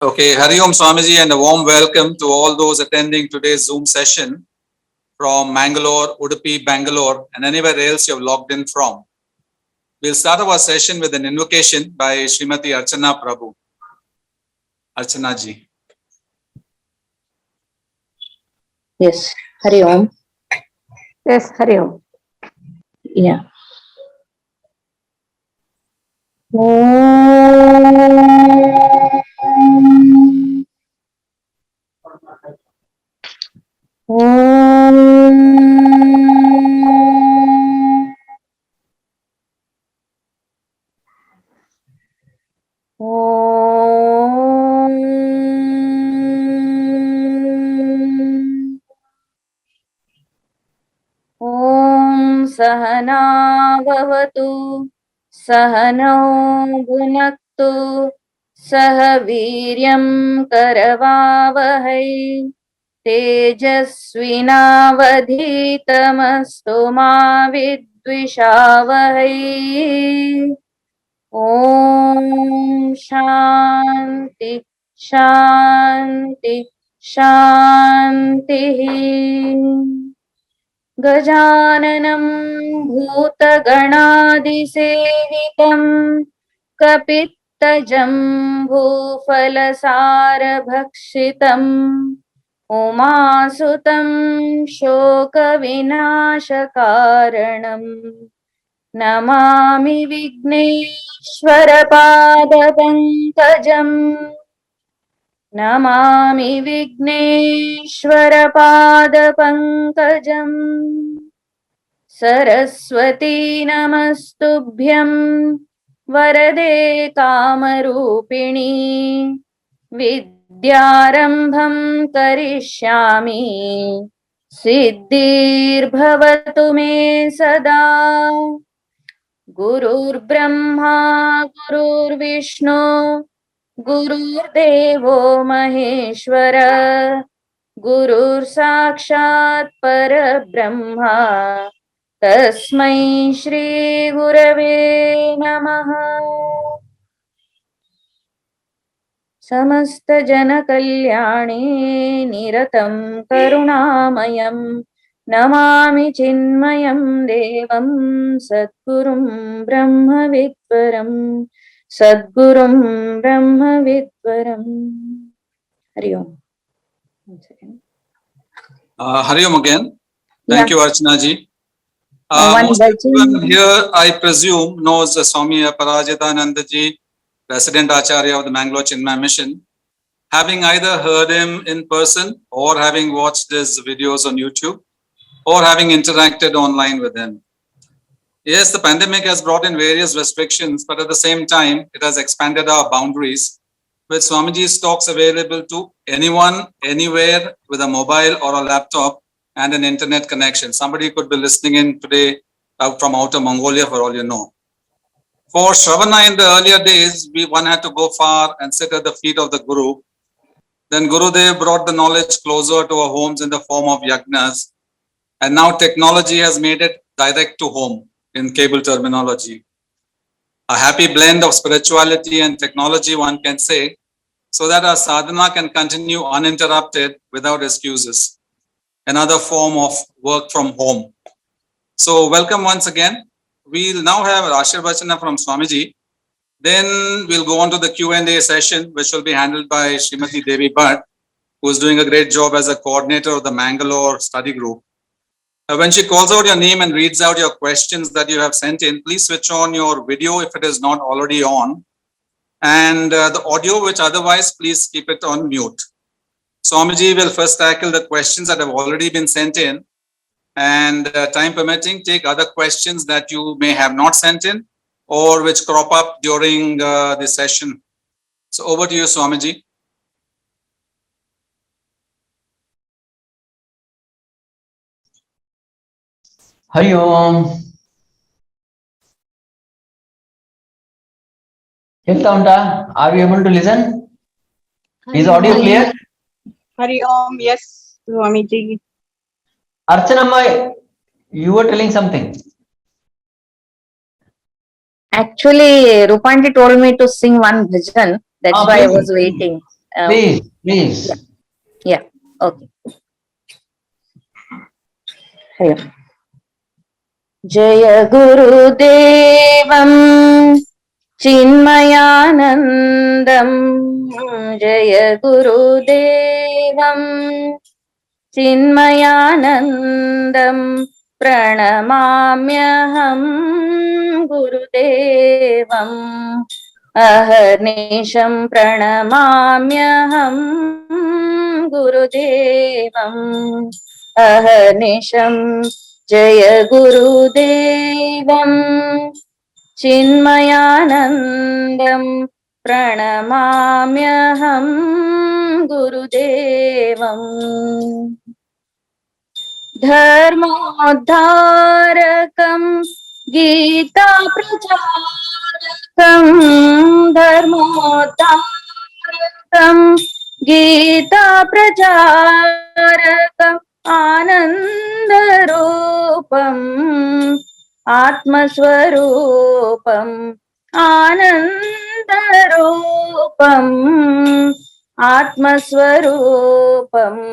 Okay, Hari Om Swamiji, and a warm welcome to all those attending today's Zoom session from Mangalore, Udupi, Bangalore, and anywhere else you have logged in from. We'll start our session with an invocation by Srimati Archana Prabhu. Archana ji. Yes, Hari Om. Yes, Hari Om. Yeah. सहना भवतु सहनौ भुनक्तु सह वीर्यं करवावहै तेजस्विनावधीतमस्तु मा विद्विषावहै। ॐ शान्ति शान्ति शान्तिः। गजाननं भूतगणादिसेवितं कपित्तजम्बूफलसारभक्षितम् उमासुतं शोकविनाशकारणं नमामि विघ्नेश्वरपादपङ्कजम् नमामि विघ्नेश्वरपादपङ्कजम्। सरस्वती नमस्तुभ्यं वरदे कामरूपिणी विद्यारम्भं करिष्यामि सिद्धिर्भवतु मे सदा। गुरुर्ब्रह्मा गुरुर्विष्णु गुरुर्देवो महेश्वर गुरुर्साक्षात् परब्रह्मा तस्मै श्री गुरवे नमः। समस्त जनकल्याणे निरतं करुणामयं नमामि चिन्मयं देवं सद्गुरुं ब्रह्मविद्वरं सद्गुरुं ब्रह्मविद्वरं। हरि ओम। Hari Om again. Thank you, Archana ji. Most Bhajan. everyone here, I presume, knows Swami Aparajitananda ji, President Acharya of the Mangalore Chinmaya Mission, having either heard him in person or having watched his videos on YouTube or having interacted online with him. Yes, the pandemic has brought in various restrictions, but at the same time, it has expanded our boundaries, with Swamiji's talks available to anyone, anywhere with a mobile or a laptop and an internet connection. Somebody could be listening in today from outer Mongolia, for all you know. For Shravana in the earlier days, one had to go far and sit at the feet of the Guru. Then Gurudev brought the knowledge closer to our homes in the form of yagnas. And now technology has made it direct to home in cable terminology. A happy blend of spirituality and technology, one can say, so that our sadhana can continue uninterrupted without excuses. Another form of work from home. So welcome once again. We'll now have Ashirvachana from Swamiji. Then we'll go on to the Q&A session, which will be handled by Srimati Devi Bhatt, who is doing a great job as a coordinator of the Mangalore study group. When she calls out your name and reads out your questions that you have sent in, please switch on your video if it is not already on. And the audio, which otherwise, please keep it on mute. Swamiji will first tackle the questions that have already been sent in, and time permitting, take other questions that you may have not sent in or which crop up during the session. So over to you, Swamiji. Hari Om. Are we able to listen? Is audio clear? Hari Om. Yes, Swamiji. Archanamma, you were telling something. Actually, Rupanji told me to sing one bhajan. That's why I was waiting. Please. Yeah. Okay. Hare Om. जय गुरुदेवं चिन्मयानन्दं जय गुरुदेवं चिन्मयानन्दं प्रणमाम्यहं गुरुदेवम् अहर्निशं प्रणमाम्यहं गुरुदेवम् अहर्निशं जय गुरुदेवं चिन्मयानन्दं प्रणमाम्यहं गुरुदेवम् धर्मोद्धारकं गीताप्रचारकं धर्मोद्धारकं गीताप्रचारकम् आनन्दरूपम् आत्मस्वरूपम् आनन्दरूपम् आत्मस्वरूपम्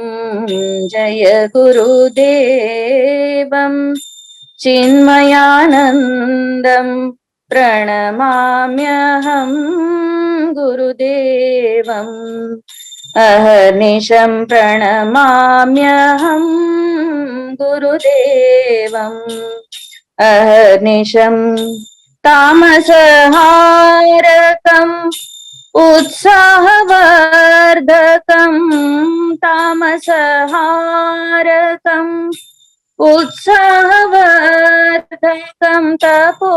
जय गुरुदेवम् चिन्मयानन्दं प्रणमाम्यहं गुरुदेवम् अहर्निशं प्रणमाम्यहं गुरुदेवम् अहर्निशं तामसहारकम् उत्साहवर्धकं तामसहारकम् उत्साहवर्धकं तपोवनशेषं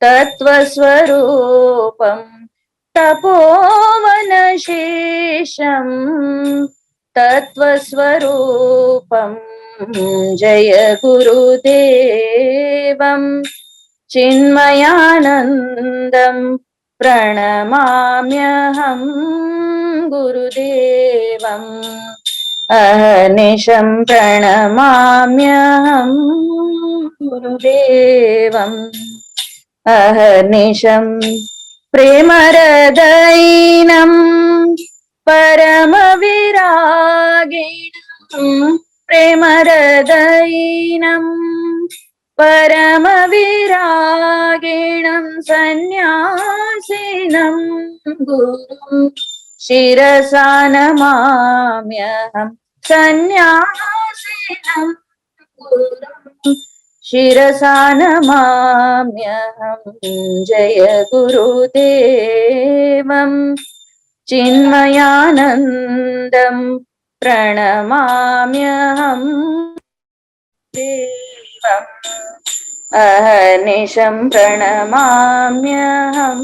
तत्त्वस्वरूपं तपोवनशेषं तत्त्वस्वरूपं जय गुरुदेवम् चिन्मयानन्दं प्रणमाम्यहं गुरुदेवम् अहर्निशं प्रणमाम्यहं गुरुदेवम् अहर्निशं प्रेमहृदयिनं परमविरागिणं प्रेमहृदयिनं परमविरागिणं सन्न्यासिनं गुरुं शिरसा नमाम्यहं सन्न्यासिनं गुरुं शिरसा नमाम्यहं जय गुरुदेवम् चिन्मयानन्दं प्रणमाम्यहं देवम् अहर्निशं प्रणमाम्यहं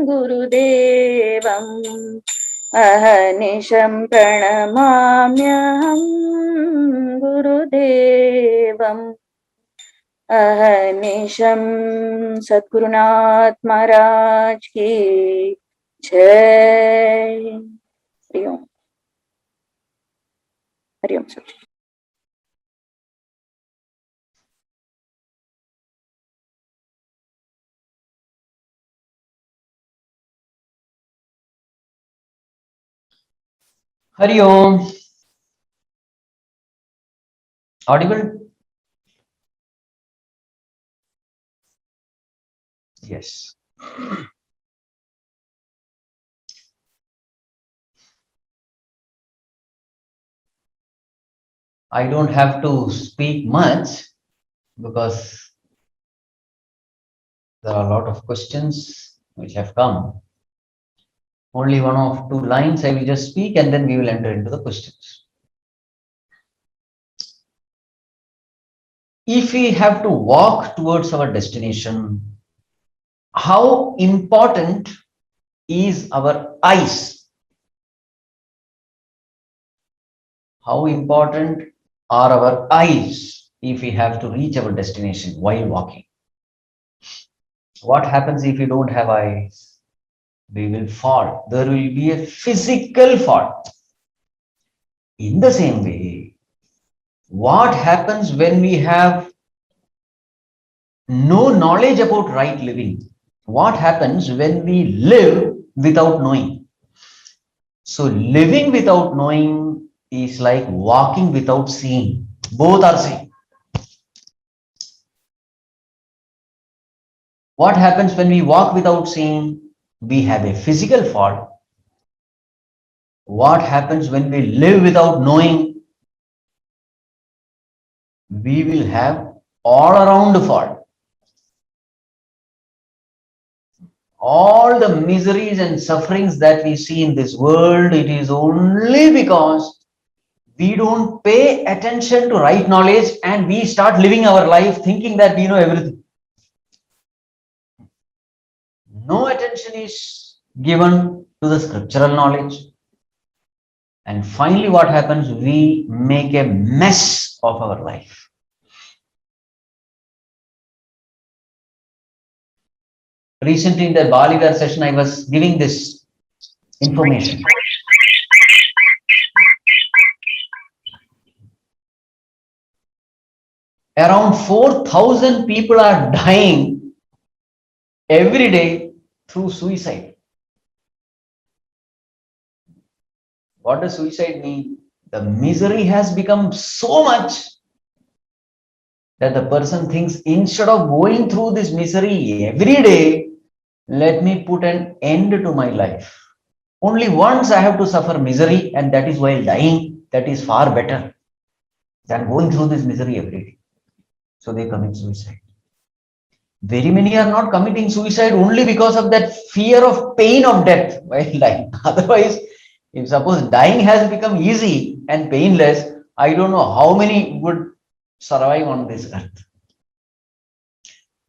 गुरुदेवम् अहर्निशं प्रणमाम्यहं गुरुदेवम् अहर्निशं सद्गुरुनाथ महाराज की जय। हरि ओम। हरि ओम। Hari Om. Audible? Yes. I don't have to speak much because there are a lot of questions which have come. Only one or two lines I will just speak and then we will enter into the questions. If we have to walk towards our destination, how important is our eyes? How important are our eyes if we have to reach our destination while walking? What happens if we don't have eyes? We will fall. There will be a physical fall. In the same way, what happens when we have no knowledge about right living? what happens when we live without knowing. So living without knowing is like walking without seeing. Both are same. What happens when we walk without seeing? We have a physical fall. What happens when we live without knowing? We will have all around fall. All the miseries and sufferings that we see in this world, it is only because we don't pay attention to right knowledge and we start living our life thinking that we know everything. No attention is given to the scriptural knowledge. And finally, what happens? We make a mess of our life. Recently in the Baligar session, I was giving this information. Around 4,000 people are dying every day through suicide. What does suicide mean? The misery has become so much that the person thinks, instead of going through this misery every day, let me put an end to my life. Only once I have to suffer misery, and that is while dying. That is far better than going through this misery every day. So they commit suicide. Very many are not committing suicide only because of that fear of pain of death while dying. Otherwise, if suppose dying has become easy and painless, I don't know how many would survive on this earth.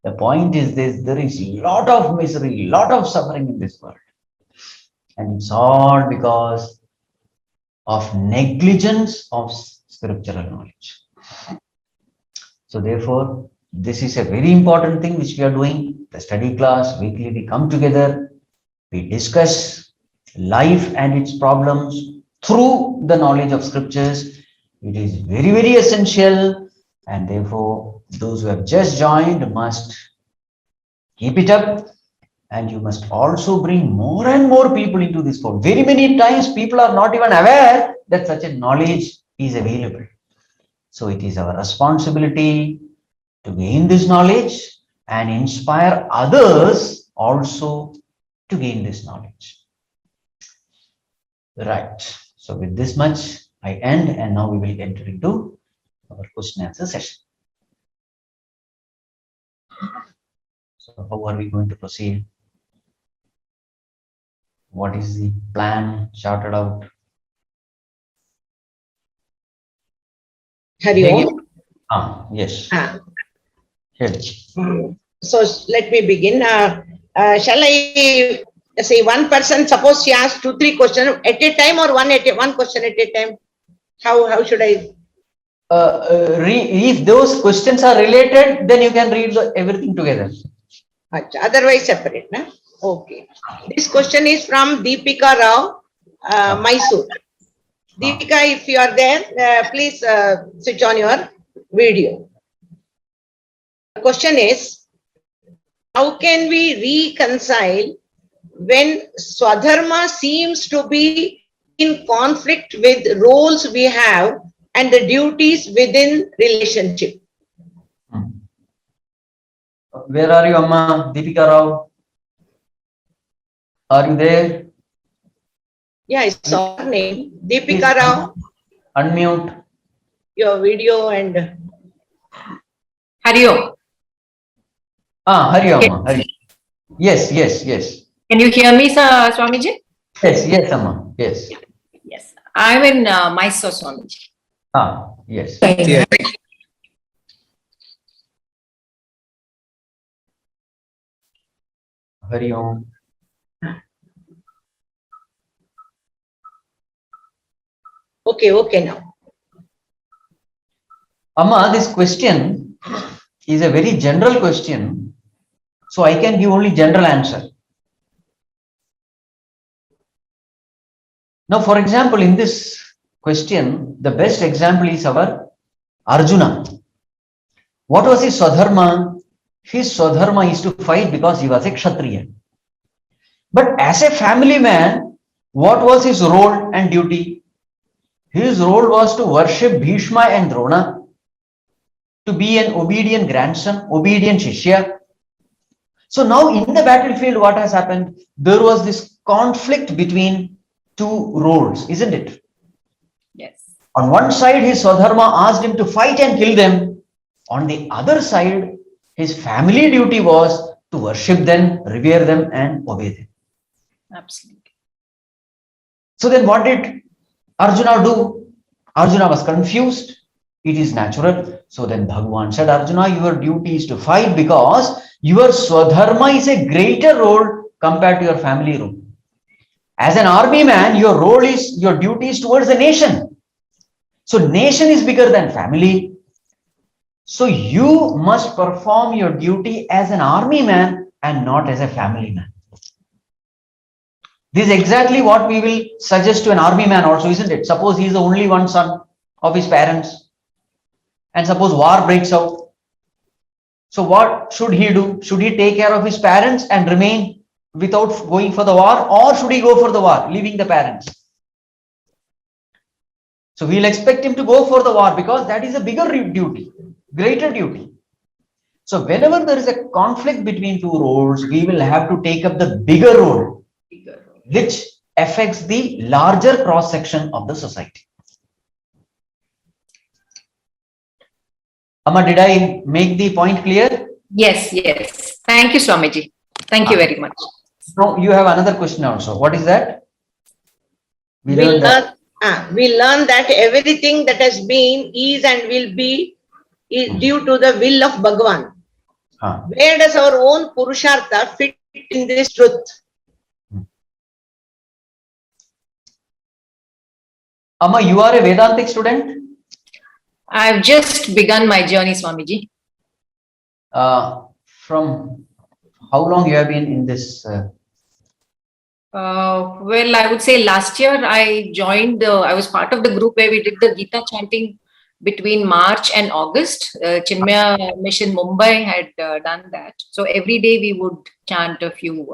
The point is this: there is a lot of misery, lot of suffering in this world. And it's all because of negligence of scriptural knowledge. So therefore, this is a very important thing which we are doing. The study class, weekly we come together, we discuss life and its problems through the knowledge of scriptures. It is very, very essential, and therefore those who have just joined must keep it up, and you must also bring more and more people into this fold. Very many times people are not even aware that such a knowledge is available. So it is our responsibility to gain this knowledge and inspire others also to gain this knowledge. Right. So with this much, I end, and now we will enter into our question and answer session. So how are we going to proceed? What is the plan charted out? Hari Om. Yes. Ah. Yes. So let me begin. Shall I say one person? Suppose she asks 2-3 questions at a time, or one question at a time. How should I? If those questions are related, then you can read everything together. Otherwise, separate, na? Okay. This question is from Deepika Rao, Mysore. Deepika, if you are there, please switch on your video. The question is, how can we reconcile when Swadharma seems to be in conflict with roles we have and the duties within relationship? Where are you, Amma? Deepika Rao? Are you there? Yeah, I saw her name. Deepika Rao, Unmute. your video and... Hari Om. Hari Amma. Hari. Yes. Can you hear me, sir, Swamiji? Yes, Amma. Yes. Yes. I'm in Mysore, Swamiji. Yes. Hari Om. Okay, now. Amma, this question is a very general question, so I can give only general answer. Now, for example, in this question, the best example is our Arjuna. What was his Swadharma? his Swadharma is to fight because he was a Kshatriya. But as a family man, what was his role and duty? His role was to worship Bhishma and Drona, to be an obedient grandson, obedient Shishya. So now in the battlefield, what has happened? There was this conflict between two roles, isn't it? Yes. On one side, his Swadharma asked him to fight and kill them. On the other side, his family duty was to worship them, revere them, and obey them. Absolutely. So then what did Arjuna do? Arjuna was confused. It is natural. So then Bhagavan said, Arjuna, your duty is to fight because your Swadharma is a greater role compared to your family role. As an army man, your duty is towards the nation. So nation is bigger than family. So you must perform your duty as an army man and not as a family man. This is exactly what we will suggest to an army man also, isn't it? Suppose he is the only one son of his parents and suppose war breaks out. So what should he do? Should he take care of his parents and remain without going for the war, or should he go for the war, leaving the parents? So we'll expect him to go for the war because that is a bigger duty, greater duty. So whenever there is a conflict between two roles, we will have to take up the bigger role, which affects the larger cross section of the society. Amma, did I make the point clear? Yes, yes. Thank you, Swamiji. Thank you very much. No, you have another question also. What is that? We learn that everything that has been, is and will be is due to the will of Bhagavan. Where does our own Purushartha fit in this truth? Amma, you are a Vedantic student? I've just begun my journey, Swamiji. From how long you have been in this? Well, I would say last year I joined, I was part of the group where we did the Gita chanting between March and August. Chinmaya Mission Mumbai had done that. So every day we would chant a few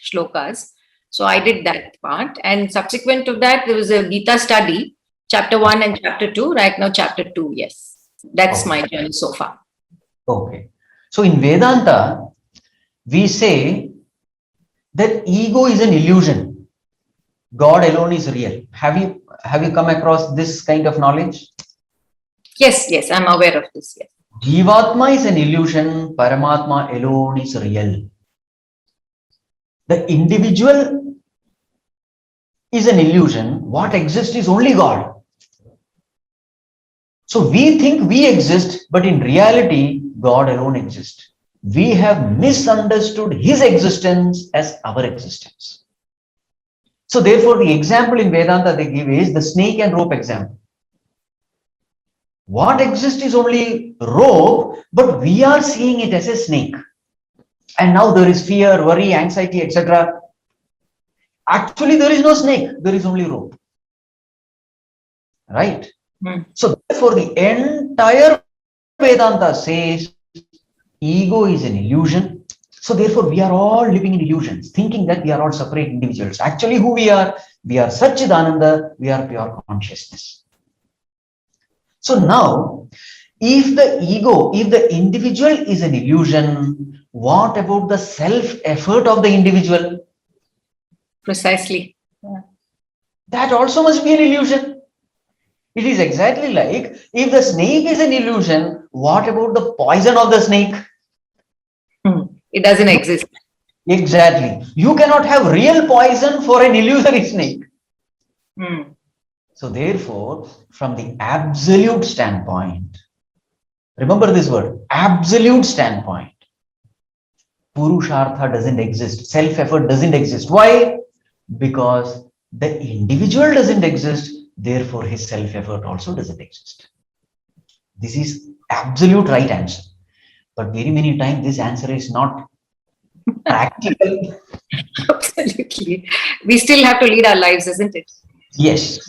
shlokas. So I did that part. And subsequent to that, there was a Gita study, chapter 1 and chapter 2. Right now, chapter 2, yes. That's my journey so far. Okay. So in Vedanta, we say that ego is an illusion. God alone is real. Have you come across this kind of knowledge? Yes, yes, I'm aware of this. Yes. Jivatma is an illusion. Paramatma alone is real. The individual is an illusion. What exists is only God. So we think we exist, but in reality, God alone exists. We have misunderstood his existence as our existence. So therefore, the example in Vedanta they give is the snake and rope example. What exists is only rope, but we are seeing it as a snake. And now there is fear, worry, anxiety, etc. Actually, there is no snake, there is only rope. Right? So therefore, the entire Vedanta says ego is an illusion. So therefore, we are all living in illusions, thinking that we are all separate individuals. Actually, who we are Satchidananda, we are pure consciousness. So now, if the individual is an illusion, what about the self-effort of the individual? Precisely. Yeah. That also must be an illusion. It is exactly like if the snake is an illusion, what about the poison of the snake? It doesn't exist. Exactly. You cannot have real poison for an illusory snake. So therefore, from the absolute standpoint, remember this word, absolute standpoint, Purushartha doesn't exist. Self-effort doesn't exist. Why? Because the individual doesn't exist. Therefore, his self-effort also doesn't exist. This is absolute right answer. But very many times this answer is not practical. Absolutely. We still have to lead our lives, isn't it? Yes.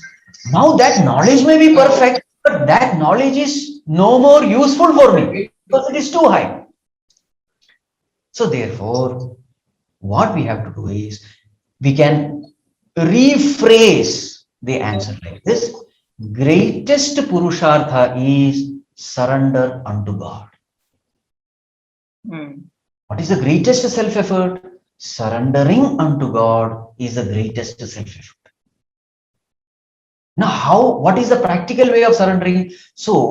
Now that knowledge may be perfect, but that knowledge is no more useful for me because it is too high. So therefore, what we have to do is, we can rephrase the answer like this. Greatest Purushartha is surrender unto God. Hmm. What is the greatest self-effort? Surrendering unto God is the greatest self-effort. Now, what is the practical way of surrendering? So,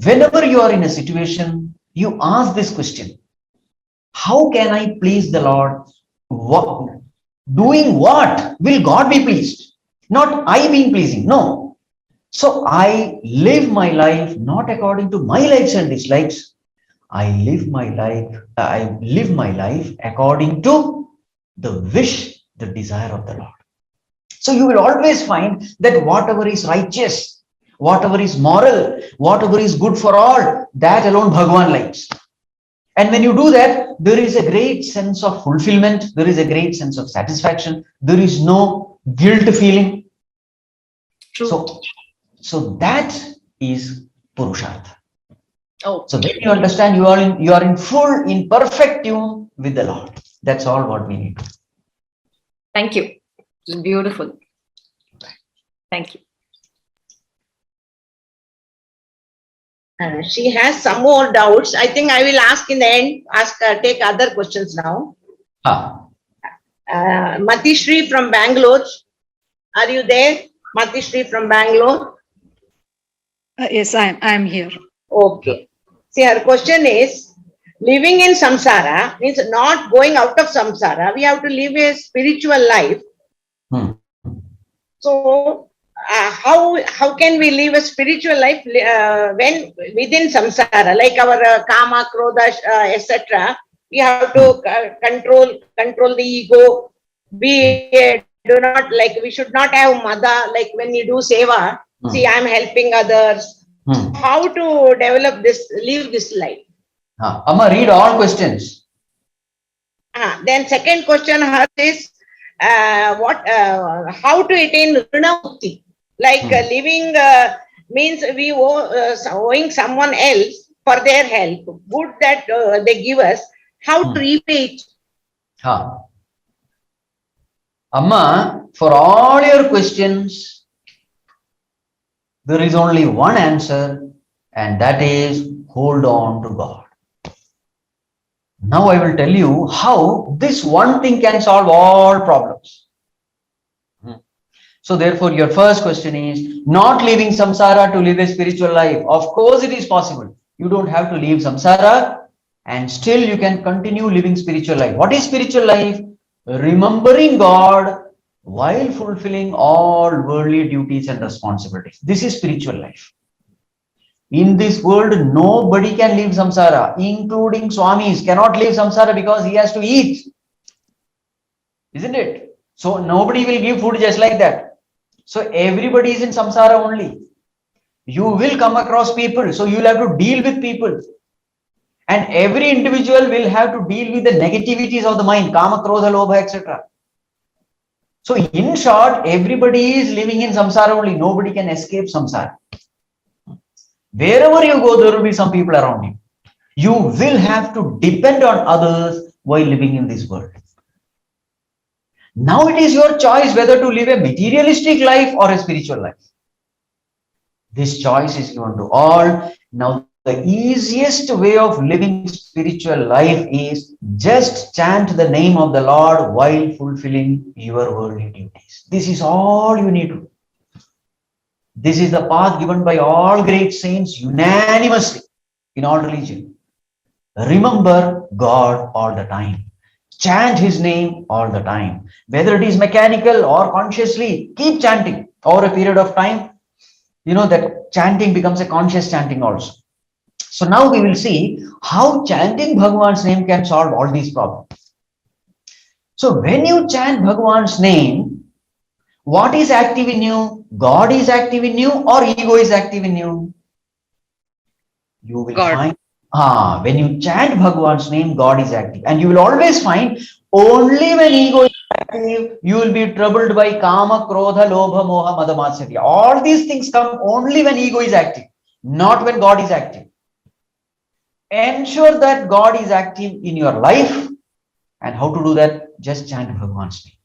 whenever you are in a situation, you ask this question: how can I please the Lord? Doing what will God be pleased? Not I being pleasing. No. So I live my life not according to my likes and dislikes. I live my life according to the wish, the desire of the Lord. So you will always find that whatever is righteous, whatever is moral, whatever is good for all, that alone Bhagavan likes. And when you do that, there is a great sense of fulfillment, there is a great sense of satisfaction, there is no guilt feeling. True. So that is Purushartha. Oh, So then you understand you are in perfect tune with the Lord. That's all what we need. thank you. It's beautiful. Thank you. She has some more doubts. I think I will ask in the end, take other questions now. Matishri from Bangalore. Are you there? Matishri from Bangalore. Yes, I'm here. Okay. See, her question is, living in samsara means not going out of samsara. We have to live a spiritual life. So, how can we live a spiritual life when within samsara, like our kama, krodha, etc. We have to control the ego. We we should not have mada, like when you do seva. See, I'm helping others. How to develop this, live this life? Amma, read all questions. Then second question hers is, how to attain Rina Mukti? Like living means we owing someone else for their help, good that they give us, how to repay it? Amma, for all your questions, there is only one answer, and that is hold on to God. Now I will tell you how this one thing can solve all problems. So therefore, your first question is not leaving samsara to live a spiritual life. Of course, it is possible. You don't have to leave samsara and still you can continue living spiritual life. What is spiritual life? Remembering God while fulfilling all worldly duties and responsibilities. This is spiritual life. In this world, nobody can leave samsara, including Swamis cannot leave samsara because he has to eat. Isn't it? So nobody will give food just like that. So everybody is in samsara only. You will come across people, so you will have to deal with people. And every individual will have to deal with the negativities of the mind, kama, krodha, lobha, etc. So in short, everybody is living in samsara only. Nobody can escape samsara. Wherever you go, there will be some people around you. You will have to depend on others while living in this world. Now it is your choice whether to live a materialistic life or a spiritual life. This choice is given to all. Now the easiest way of living spiritual life is just chant the name of the Lord while fulfilling your worldly duties. This is all you need to do. This is the path given by all great saints unanimously in all religion. Remember God all the time. Chant his name all the time. Whether it is mechanical or consciously, keep chanting. Over a period of time, you know that chanting becomes a conscious chanting also. So now we will see how chanting Bhagavan's name can solve all these problems. So when you chant Bhagavan's name, what is active in you? God is active in you or ego is active in you? You will find when you chant Bhagavan's name, God is active. And you will always find only when ego is active, you will be troubled by kama, krodha, lobha, moha, mada, matsarya. All these things come only when ego is active, not when God is active. Ensure that God is active in your life And how to do that? Just chant Bhagwan's name.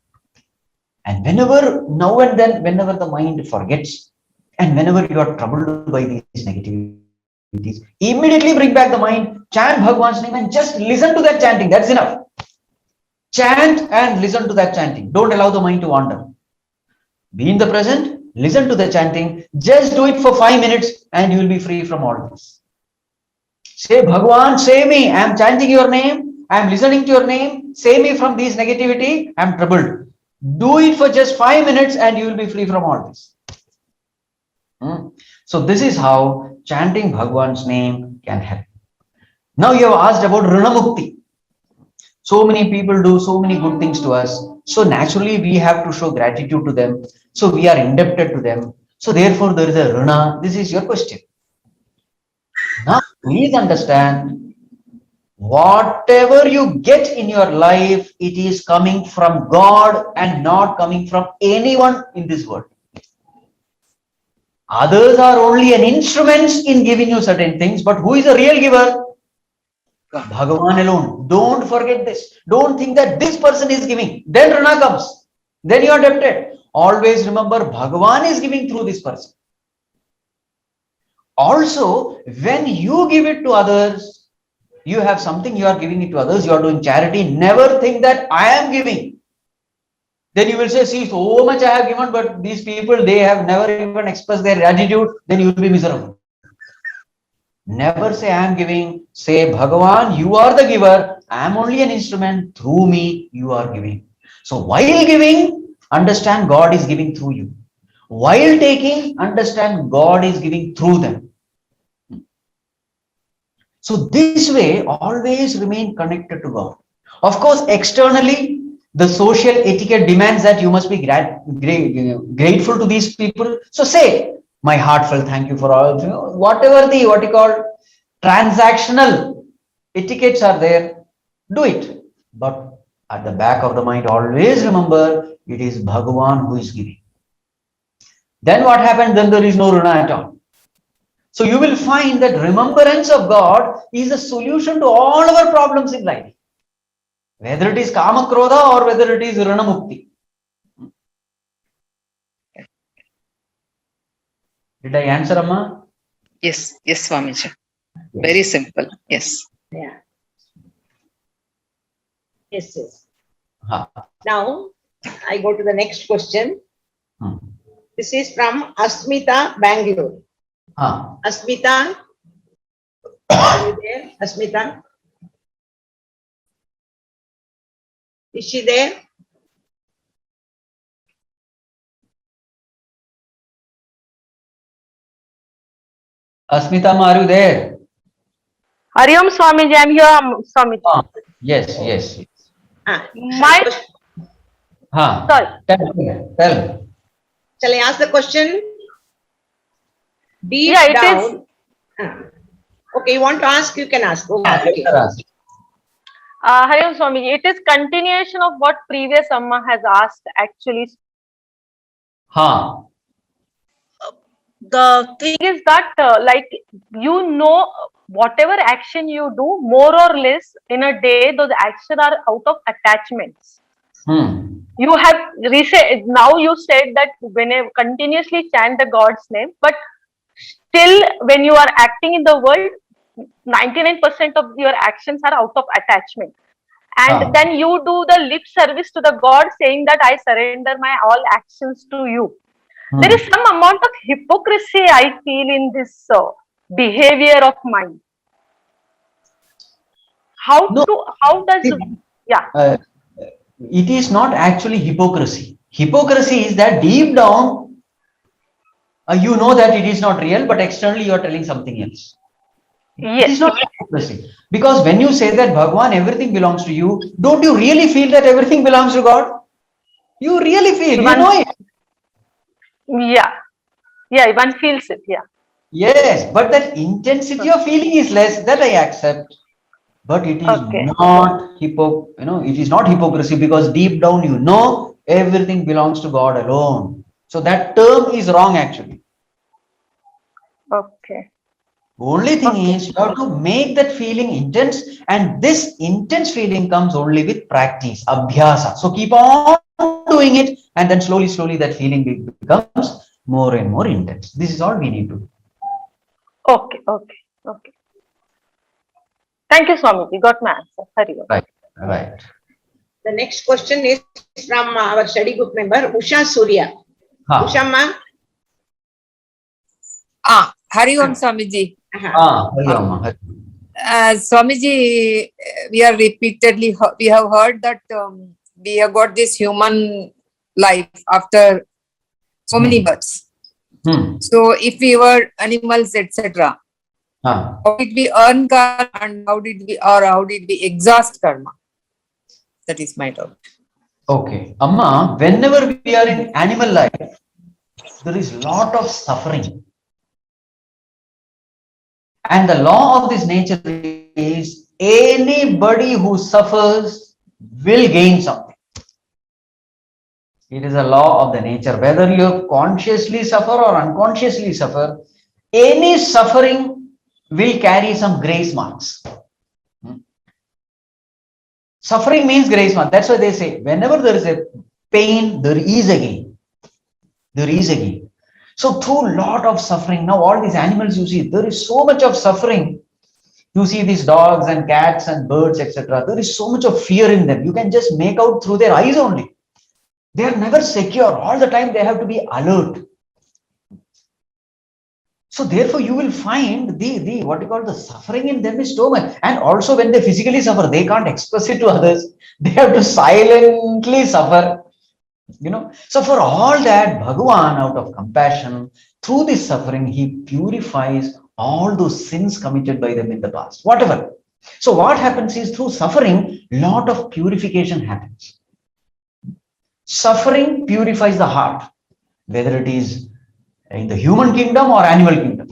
And whenever, now and then, whenever the mind forgets, and whenever you are troubled by these negativities, immediately bring back the mind, chant Bhagwan's name, and just listen to that chanting. That's enough. Chant and listen to that chanting. Don't allow the mind to wander. Be in the present, listen to the chanting. Just do it for 5 minutes, and you will be free from all this. Say, Bhagwan, save me. I am chanting your name. I am listening to your name. Save me from this negativity. I am troubled. Do it for just 5 minutes and you will be free from all this. So this is how chanting Bhagwan's name can help. Now you have asked about Ranamukti. So many people do so many good things to us. So naturally we have to show gratitude to them. So we are indebted to them. So therefore there is a Rana. This is your question. Now please understand, whatever you get in your life, it is coming from God and not coming from anyone in this world. Others are only an instrument in giving you certain things, but who is the real giver? Bhagavan alone. Don't forget this. Don't think that this person is giving. Then Rana comes. Then you are debted. Always remember, Bhagavan is giving through this person. Also, when you give it to others, you have something, you are giving it to others, you are doing charity. Never think that I am giving. Then you will say, see, so much I have given, but these people, they have never even expressed their gratitude. Then you will be miserable. Never say I am giving. Say, Bhagavan, you are the giver. I am only an instrument. Through me, you are giving. So while giving, understand God is giving through you. While taking, understand God is giving through them. So this way, always remain connected to God. Of course, externally, the social etiquette demands that you must be grateful to these people. So say, my heartfelt thank you for all, whatever the, what you call, transactional etiquettes are there, do it. But at the back of the mind, always remember, it is Bhagavan who is giving. Then what happens? Then there is no Rana at all. So you will find that remembrance of God is a solution to all our problems in life. Whether it is Kama Krodha or whether it is Rana Mukti. Did I answer, Amma? Yes, yes, Swamiji. Very simple. Yes. Yeah. Yes, yes. Ha. Now, I go to the next question. Hmm. This is from Asmita, Bangalore. Ha. Asmita, are you there? Asmita? Is she there? Asmita, are you there? Hariom Swamiji, I'm here, Swamiji. Ah, yes, yes. My, Ha. sorry, Tell. Shall I ask the question? Deep Yeah, it down. Okay, you want to ask, you can ask. Okay. Hariom Swamiji, it is continuation of what previous Amma has asked actually. Ha. The thing is that like, whatever action you do, more or less in a day, those actions are out of attachments. You have now you said that when I continuously chant the God's name, but still when you are acting in the world, 99% of your actions are out of attachment. And then you do the lip service to the God saying that I surrender my all actions to you. There is some amount of hypocrisy I feel in this behavior of mine. How does, yeah. It is not actually hypocrisy. Hypocrisy is that deep down, you know that it is not real, but externally you are telling something else. Yes. It is not hypocrisy. Because when you say that Bhagwan, everything belongs to you, don't you really feel that everything belongs to God? You really feel, you know it. Yeah, one feels it, yeah. Yes, but that intensity of feeling is less, that I accept. But it is not it is not hypocrisy, because deep down you know everything belongs to God alone. So that term is wrong actually. Okay. Only thing is you have to make that feeling intense, and this intense feeling comes only with practice, abhyasa. So keep on doing it, and then slowly, slowly that feeling becomes more and more intense. This is all we need to do. Okay, okay, okay. Thank you, Swamiji. Got my answer. Hari Om. Right, right. The next question is from our study group member, Usha Surya. Ha. Usha ma? Hari Om Swamiji. Hari Om, Hari. Swamiji, we have heard that we have got this human life after so many births. So if we were animals, etc., how did we earn karma and how did we exhaust karma? That is my doubt. Okay, Amma, whenever we are in animal life, there is lot of suffering. And the law of this nature is anybody who suffers will gain something. It is a law of the nature. Whether you consciously suffer or unconsciously suffer, any suffering will carry some grace marks. Suffering means grace mark. That's why they say whenever there is a pain, there is a gain. There is a gain. So through lot of suffering, now all these animals you see, there is so much of suffering. You see these dogs and cats and birds, etc. There is so much of fear in them. You can just make out through their eyes only. They are never secure. All the time they have to be alert. So therefore you will find the what you call the suffering in them is so much. And also when they physically suffer, they can't express it to others. They have to silently suffer. You know, so for all that, Bhagavan, out of compassion, through this suffering, he purifies all those sins committed by them in the past, whatever. So what happens is through suffering, lot of purification happens. Suffering purifies the heart, whether it is in the human kingdom or animal kingdom.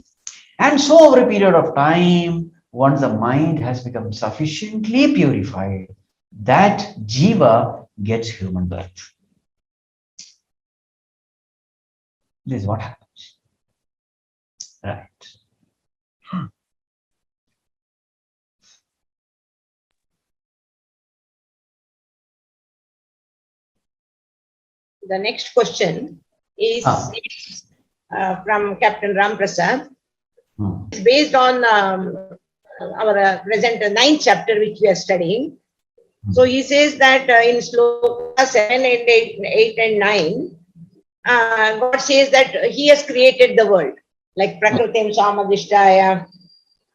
And so over a period of time, once the mind has become sufficiently purified, that jiva gets human birth. This is what happens. Right. The next question is from Captain Ram Prasad. It's based on our present ninth chapter which we are studying. So he says that in Sloka 7 and 8 and 9, God says that he has created the world, like Prakritim Samadhishtaya,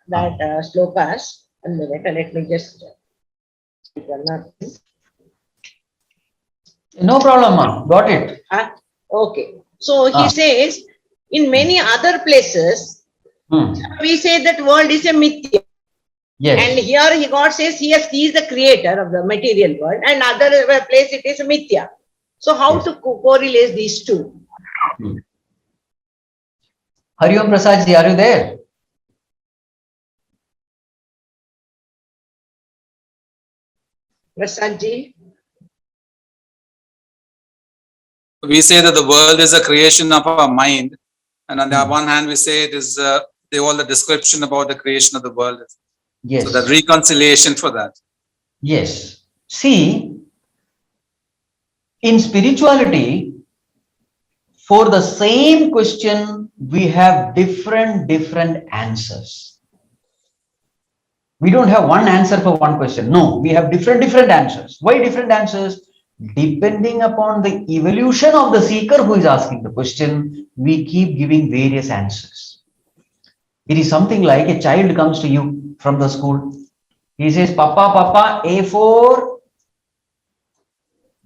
that slokas. And let me just. No problem, ma. Got it. Okay. So he says, in many other places, we say that world is a mithya. Yes. And here God says he is the creator of the material world, and other place it is a mithya. So how to correlate these two? Hari Om Prasad ji, are you there? Prasad ji? We say that the world is a creation of our mind, and on the one hand we say it is all the description about the creation of the world. Yes. So the reconciliation for that. Yes. See, in spirituality, for the same question, we have different answers. We don't have one answer for one question. No, we have different answers. Why different answers? Depending upon the evolution of the seeker who is asking the question, we keep giving various answers. It is something like a child comes to you from the school. He says, Papa, A for,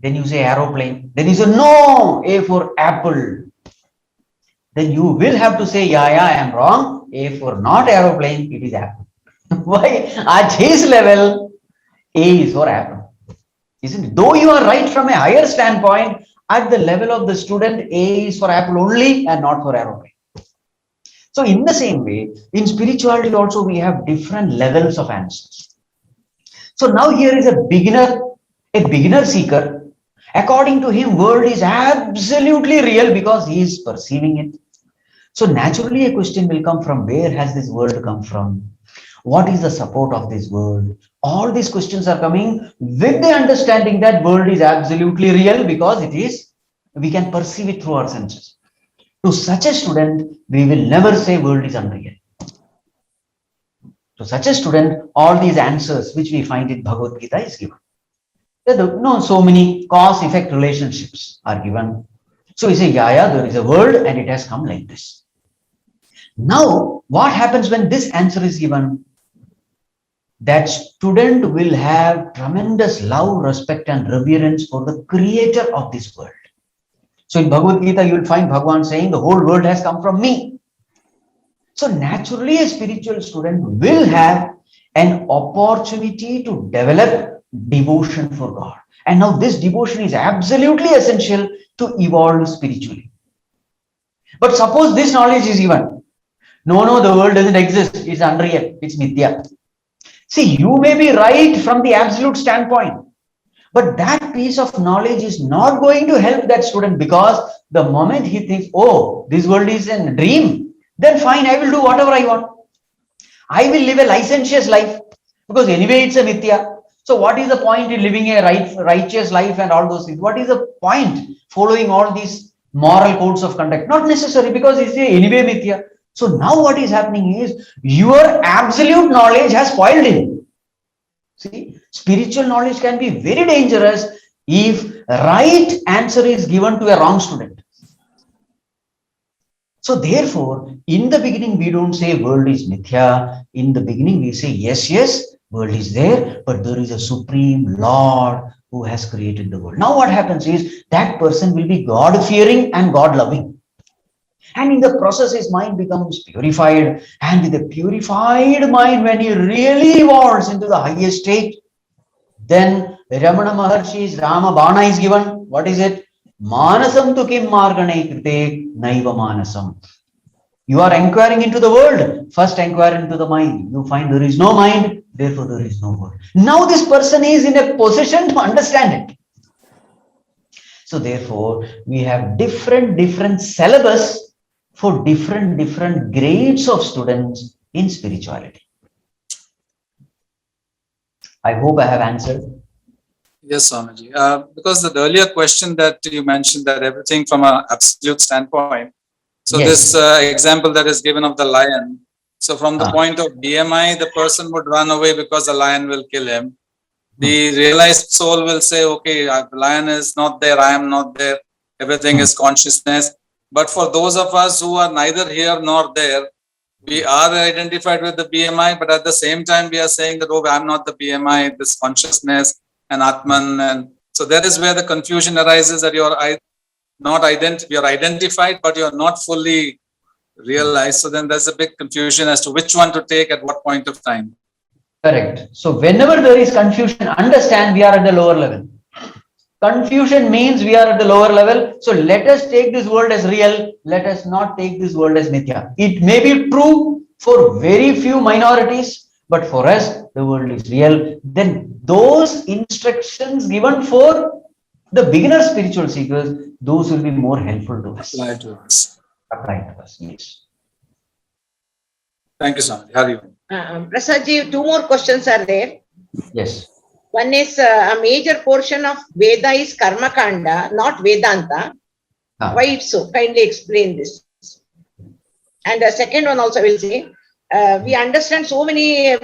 then you say aeroplane. Then you say, no, A for apple. Then you will have to say, yeah, I am wrong. A for not aeroplane, it is apple. Why? At his level, A is for apple. Isn't it? Though you are right from a higher standpoint, at the level of the student, A is for apple only and not for aeroplane. So in the same way, in spirituality also, we have different levels of answers. So now here is a beginner seeker. According to him, world is absolutely real because he is perceiving it. So naturally a question will come from where has this world come from? What is the support of this world? All these questions are coming with the understanding that world is absolutely real because it is, we can perceive it through our senses. To such a student, we will never say world is unreal. To such a student, all these answers which we find in Bhagavad Gita is given. So many cause-effect relationships are given. So we say, yeah, there is a world and it has come like this. Now, what happens when this answer is given? That student will have tremendous love, respect and reverence for the creator of this world. So in Bhagavad Gita, you will find Bhagavan saying the whole world has come from me. So naturally a spiritual student will have an opportunity to develop devotion for God. And now this devotion is absolutely essential to evolve spiritually. But suppose this knowledge is given. No, the world doesn't exist. It's unreal. It's mithya. See, you may be right from the absolute standpoint, but that piece of knowledge is not going to help that student, because the moment he thinks, oh, this world is a dream, then fine, I will do whatever I want. I will live a licentious life because anyway it's a mithya. So what is the point in living a righteous life and all those things? What is the point following all these moral codes of conduct? Not necessary, because it's anyway mithya. So now what is happening is your absolute knowledge has spoiled him. See, spiritual knowledge can be very dangerous if right answer is given to a wrong student. So therefore, in the beginning, we don't say world is mithya. In the beginning, we say, yes, world is there, but there is a supreme Lord who has created the world. Now what happens is that person will be God-fearing and God-loving. And in the process, his mind becomes purified. And with a purified mind, when he really evolves into the highest state, then Ramana Maharshi's Rama Bana is given. What is it? Manasam tu kim margane krite naiva manasam. You are inquiring into the world. First inquire into the mind. You find there is no mind, therefore there is no world. Now this person is in a position to understand it. So therefore, we have different syllabus for different grades of students in spirituality. I hope I have answered. Yes, Swamiji. Because the earlier question that you mentioned, that everything from an absolute standpoint. So Yes. this example that is given of the lion. So from the point of BMI, the person would run away because the lion will kill him. The realized soul will say, okay, the lion is not there, I am not there. Everything is consciousness. But for those of us who are neither here nor there, we are identified with the BMI, but at the same time, we are saying that, oh, I'm not the BMI, this consciousness and Atman. And so that is where the confusion arises, that you're identified, but you're not fully realized. So then there's a big confusion as to which one to take at what point of time. Correct. So whenever there is confusion, understand we are at the lower level. Confusion means we are at the lower level. So let us take this world as real. Let us not take this world as mithya. It may be true for very few minorities, but for us, the world is real. Then those instructions given for the beginner spiritual seekers, those will be more helpful to us. Apply to us. Apply to us, yes. Thank you, Swami. Hari Om. Prasadji, two more questions are there. Yes. One is a major portion of Veda is Karma Kanda, not Vedanta. Why it's so? Kindly explain this. And the second one also will say, we understand so many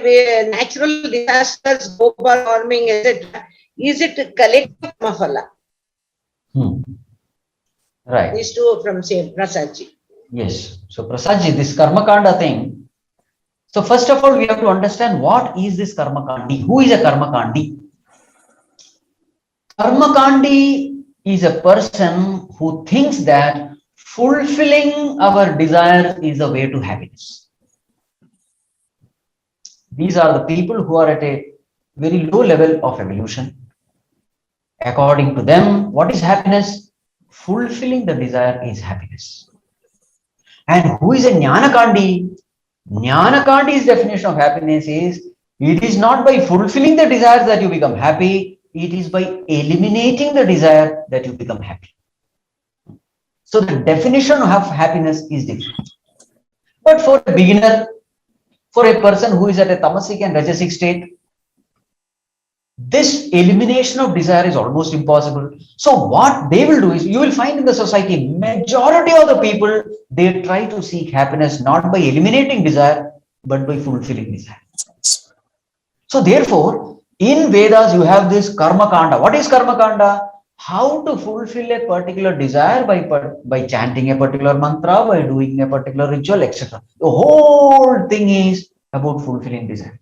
natural disasters, global warming, etc. Is it collective Mahalla? Right. These two from same Prasadji. Yes. So Prasadji, this Karma Kanda thing. So first of all, we have to understand what is this Karma Kandi? Who is a Karma Kandi? Karma Kandi is a person who thinks that fulfilling our desires is the way to happiness. These are the people who are at a very low level of evolution. According to them, what is happiness? Fulfilling the desire is happiness. And who is a Jnana Kandi? Jnana Kandi's definition of happiness is, it is not by fulfilling the desires that you become happy, it is by eliminating the desire that you become happy. So the definition of happiness is different. But for a beginner, for a person who is at a tamasic and rajasic state, this elimination of desire is almost impossible. So what they will do is, you will find in the society, majority of the people, they try to seek happiness not by eliminating desire, but by fulfilling desire. So therefore, in Vedas, you have this karma kanda. What is karma kanda? How to fulfill a particular desire by chanting a particular mantra, by doing a particular ritual, etc. The whole thing is about fulfilling desire.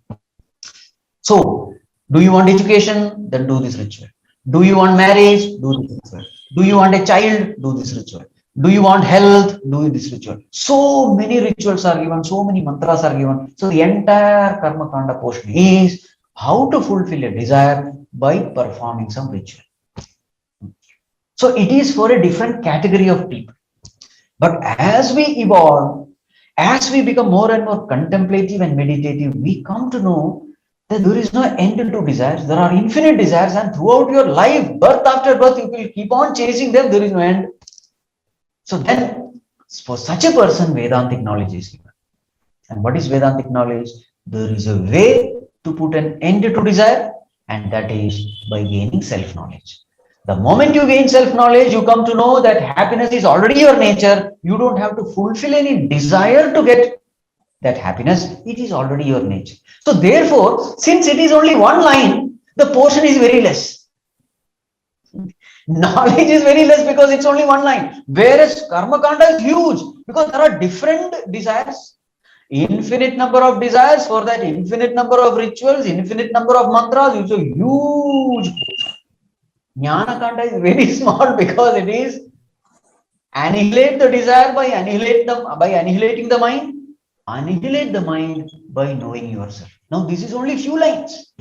So, do you want education? Then do this ritual. Do you want marriage? Do this ritual. Do you want a child? Do this ritual. Do you want health? Do this ritual. So many rituals are given, so many mantras are given. So the entire karma kanda portion is how to fulfill a desire by performing some ritual. So it is for a different category of people. But as we evolve, as we become more and more contemplative and meditative, we come to know that there is no end to desires. There are infinite desires, and throughout your life, birth after birth, you will keep on chasing them. There is no end. So then, for such a person, Vedantic knowledge is given. And what is Vedantic knowledge? There is a way to put an end to desire, and that is by gaining self-knowledge. The moment you gain self-knowledge, you come to know that happiness is already your nature. You don't have to fulfill any desire to get that happiness. It is already your nature. So therefore, since it is only one line, the portion is very less. Knowledge is very less because it's only one line. Whereas karma kanda is huge because there are different desires, infinite number of desires for that infinite number of rituals, infinite number of mantras. It's a huge portion. Jnana kanda is very small because it is annihilate the desire by annihilating the mind. Annihilate the mind by knowing yourself. Now, this is only few lines.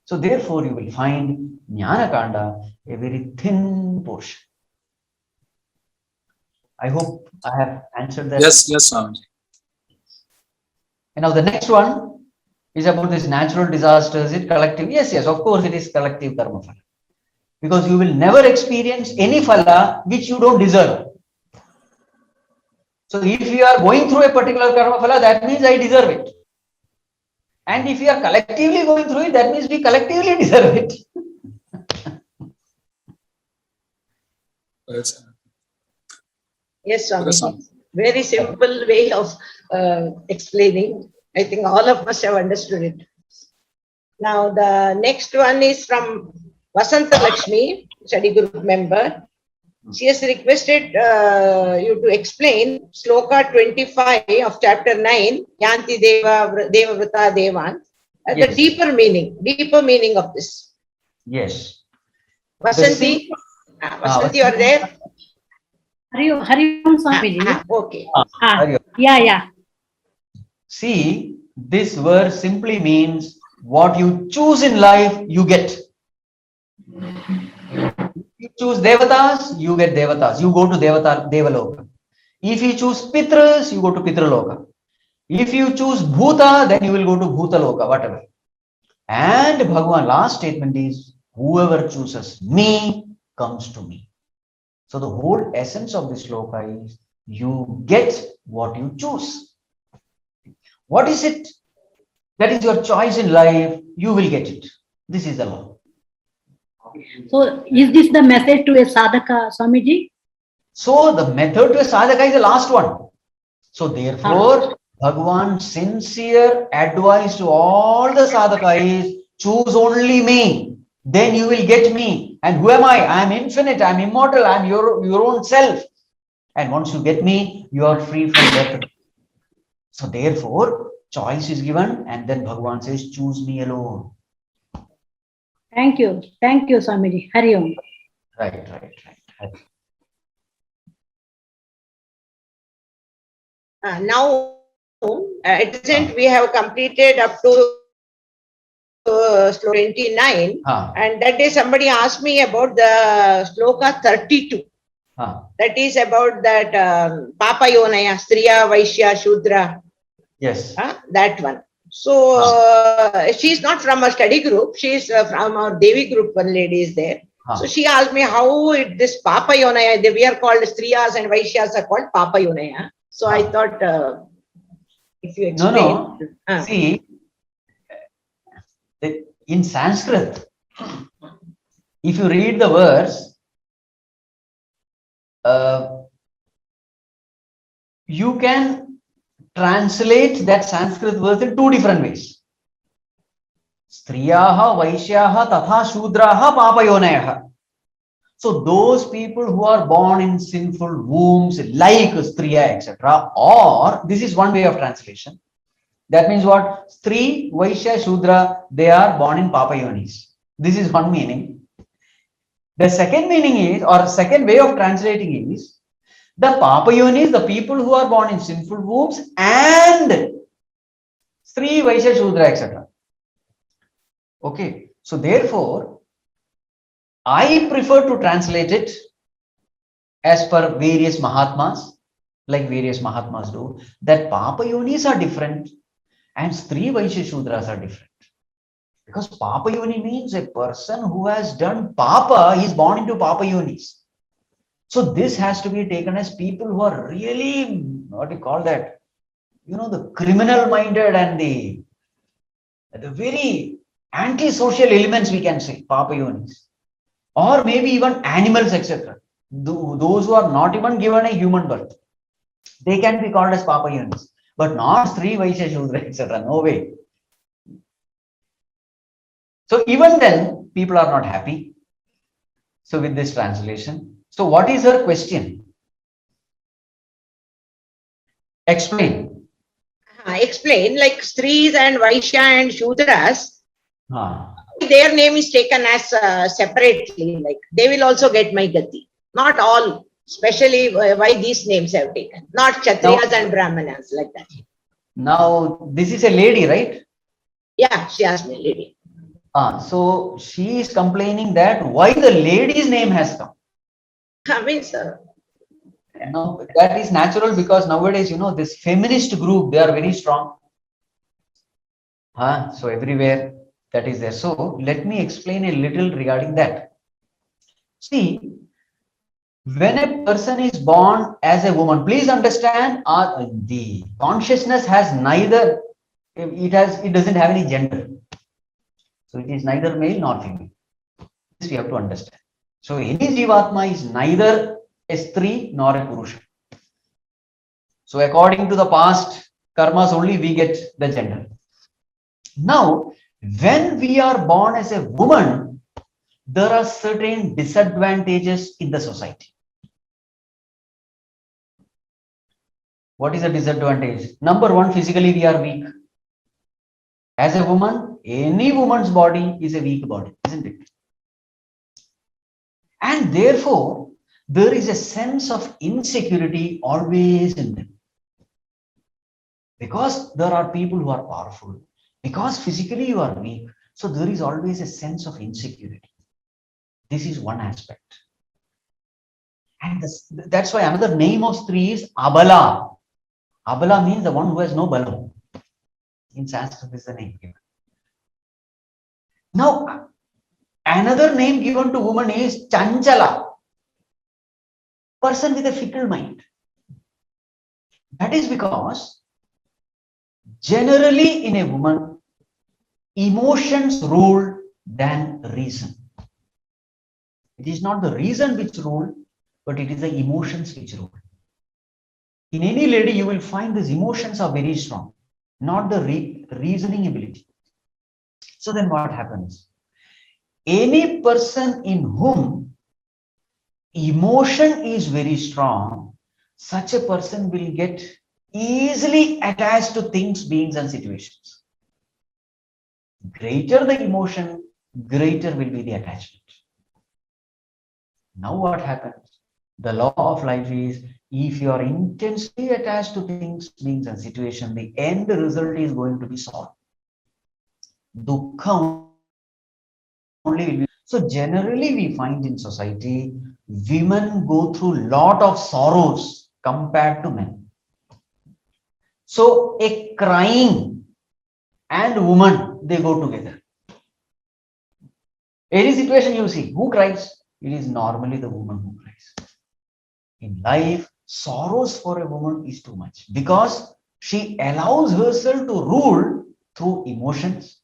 So, therefore, you will find Jnana Kanda a very thin portion. I hope I have answered that. Yes, Swami. And now, the next one is about this natural disasters. Is it collective? Yes, of course, it is collective karma phala. Because you will never experience any phala which you don't deserve. So if you are going through a particular karma phala, that means I deserve it. And if you are collectively going through it, that means we collectively deserve it. Yes, Swami. Very simple way of explaining. I think all of us have understood it. Now the next one is from Vasanta Lakshmi, study group member. She has requested you to explain sloka 25 of chapter 9, Yanti Devavrata Devan, the deeper meaning of this. Yes. Vasanti, Vasanti, you are there? Hari Om Swamiji. Okay. Yeah. See, this verse simply means what you choose in life, you get. If you choose Devatas, you get Devatas. You go to Devaloka. If you choose Pitras, you go to Pitraloka. If you choose Bhuta, then you will go to Bhutaloka, whatever. And Bhagavan, last statement is, whoever chooses me comes to me. So the whole essence of this sloka is, you get what you choose. What is it? That is your choice in life, you will get it. This is the law. So, is this the message to a sadhaka, Swamiji? So, the method to a sadhaka is the last one. So, therefore, Bhagavan's sincere advice to all the sadhaka is, choose only me, then you will get me. And who am I? I am infinite, I am immortal, I am your own self. And once you get me, you are free from death. So, therefore, choice is given, and then Bhagavan says, choose me alone. Thank you, Swamiji. Hari Om. Right. Now, at present, we have completed up to sloka 29, and that day somebody asked me about the sloka 32. That is about that Papa Yonaya, Striya, Vaishya, Shudra. Yes. That one. So she's not from a study group. She's from our Devi group. One lady is there. So she asked me how this Papa Yonaya, we are called Striyas and Vaishyas are called Papa Yonaya. So I thought If you No, explain. no. See, in Sanskrit, if you read the verse, you can translate that Sanskrit verse in two different ways. Striyaha, Vaishyaha, Tatha Shudraha, Papayonayah. So those people who are born in sinful wombs like Striya, etc. Or this is one way of translation. That means what? Stri, Vaishya, Shudra, they are born in Papayonis. This is one meaning. The second meaning is, or second way of translating is, the Papayonis, the people who are born in sinful wombs, and Stri, Vaishya, Shudra, etc. Okay, so therefore, I prefer to translate it as per various Mahatmas, like various Mahatmas do, that Papayonis are different and Stri, Vaishya, Shudras are different. Because Papayoni means a person who has done Papa, he is born into Papayonis. So this has to be taken as people who are really, what do you call that? You know, the criminal minded and the very antisocial elements, we can say, Papayonis. Or maybe even animals, etc. Those who are not even given a human birth, they can be called as Papayonis. But not Stri, Vaishya, Shudra, etc. No way. So even then, people are not happy. So with this translation, so what is her question? Explain. Explain, like Stris and Vaishya and Shudras, Ah. their name is taken as separately, like they will also get my gati. Not all, especially why these names have taken, not Kshatriyas and Brahmanas, like that. Now, this is a lady, right? Yeah, she asked me, lady. So she is complaining that why the lady's name has come. I mean, No, that is natural because nowadays, you know, this feminist group, they are very strong. So everywhere that is there. So let me explain a little regarding that. See, when a person is born as a woman, please understand, the consciousness has neither, it doesn't have any gender. So it is neither male nor female. This we have to understand. So any Jivatma is neither a Stri nor a Purusha. So according to the past karmas only we get the gender. Now, when we are born as a woman, there are certain disadvantages in the society. What is the disadvantage? Number one, physically we are weak. As a woman, any woman's body is a weak body, isn't it? And therefore, there is a sense of insecurity always in them. Because there are people who are powerful. Because physically you are weak. So there is always a sense of insecurity. This is one aspect. And that's why another name of Stri is Abala. Abala means the one who has no balam. In Sanskrit is the name given. Now, another name given to woman is Chanchala. Person with a fickle mind. That is because generally in a woman, emotions rule than reason. It is not the reason which rule, but it is the emotions which rule. In any lady, you will find these emotions are very strong, not the reasoning ability. So then what happens? Any person in whom emotion is very strong, such a person will get easily attached to things, beings, and situations. Greater the emotion, greater will be the attachment. Now what happens? The law of life is, if you are intensely attached to things, beings, and situations, the end result is going to be sorrow. Dukkha only will be. So generally we find in society, women go through lot of sorrows compared to men. So a crying and woman, they go together. Any situation you see, who cries? It is normally the woman who cries. In life, sorrows for a woman is too much because She allows herself to rule through emotions.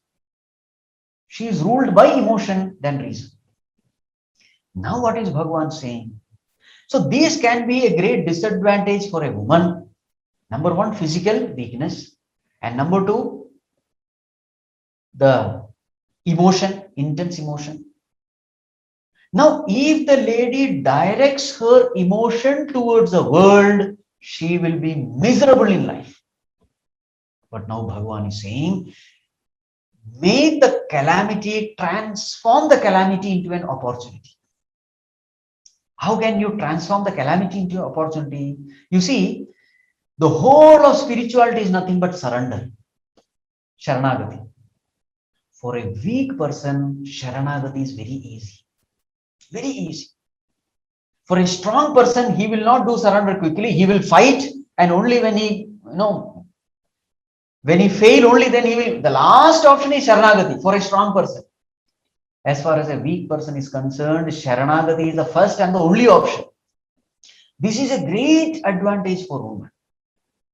She is ruled by emotion than reason. Now what is Bhagavan saying? So these can be a great disadvantage for a woman. Number one, physical weakness. And number two, the emotion, intense emotion. Now, if the lady directs her emotion towards the world, she will be miserable in life. But now Bhagavan is saying, make the calamity, transform the calamity into an opportunity. How can you transform the calamity into an opportunity? You see, the whole of spirituality is nothing but surrender. Sharanagati. For a weak person, Sharanagati is very easy. Very easy. For a strong person, he will not do surrender quickly. He will fight, and only when he, when he fail, only then he will. The last option is Sharanagati for a strong person. As far as a weak person is concerned, Sharanagati is the first and the only option. This is a great advantage for women.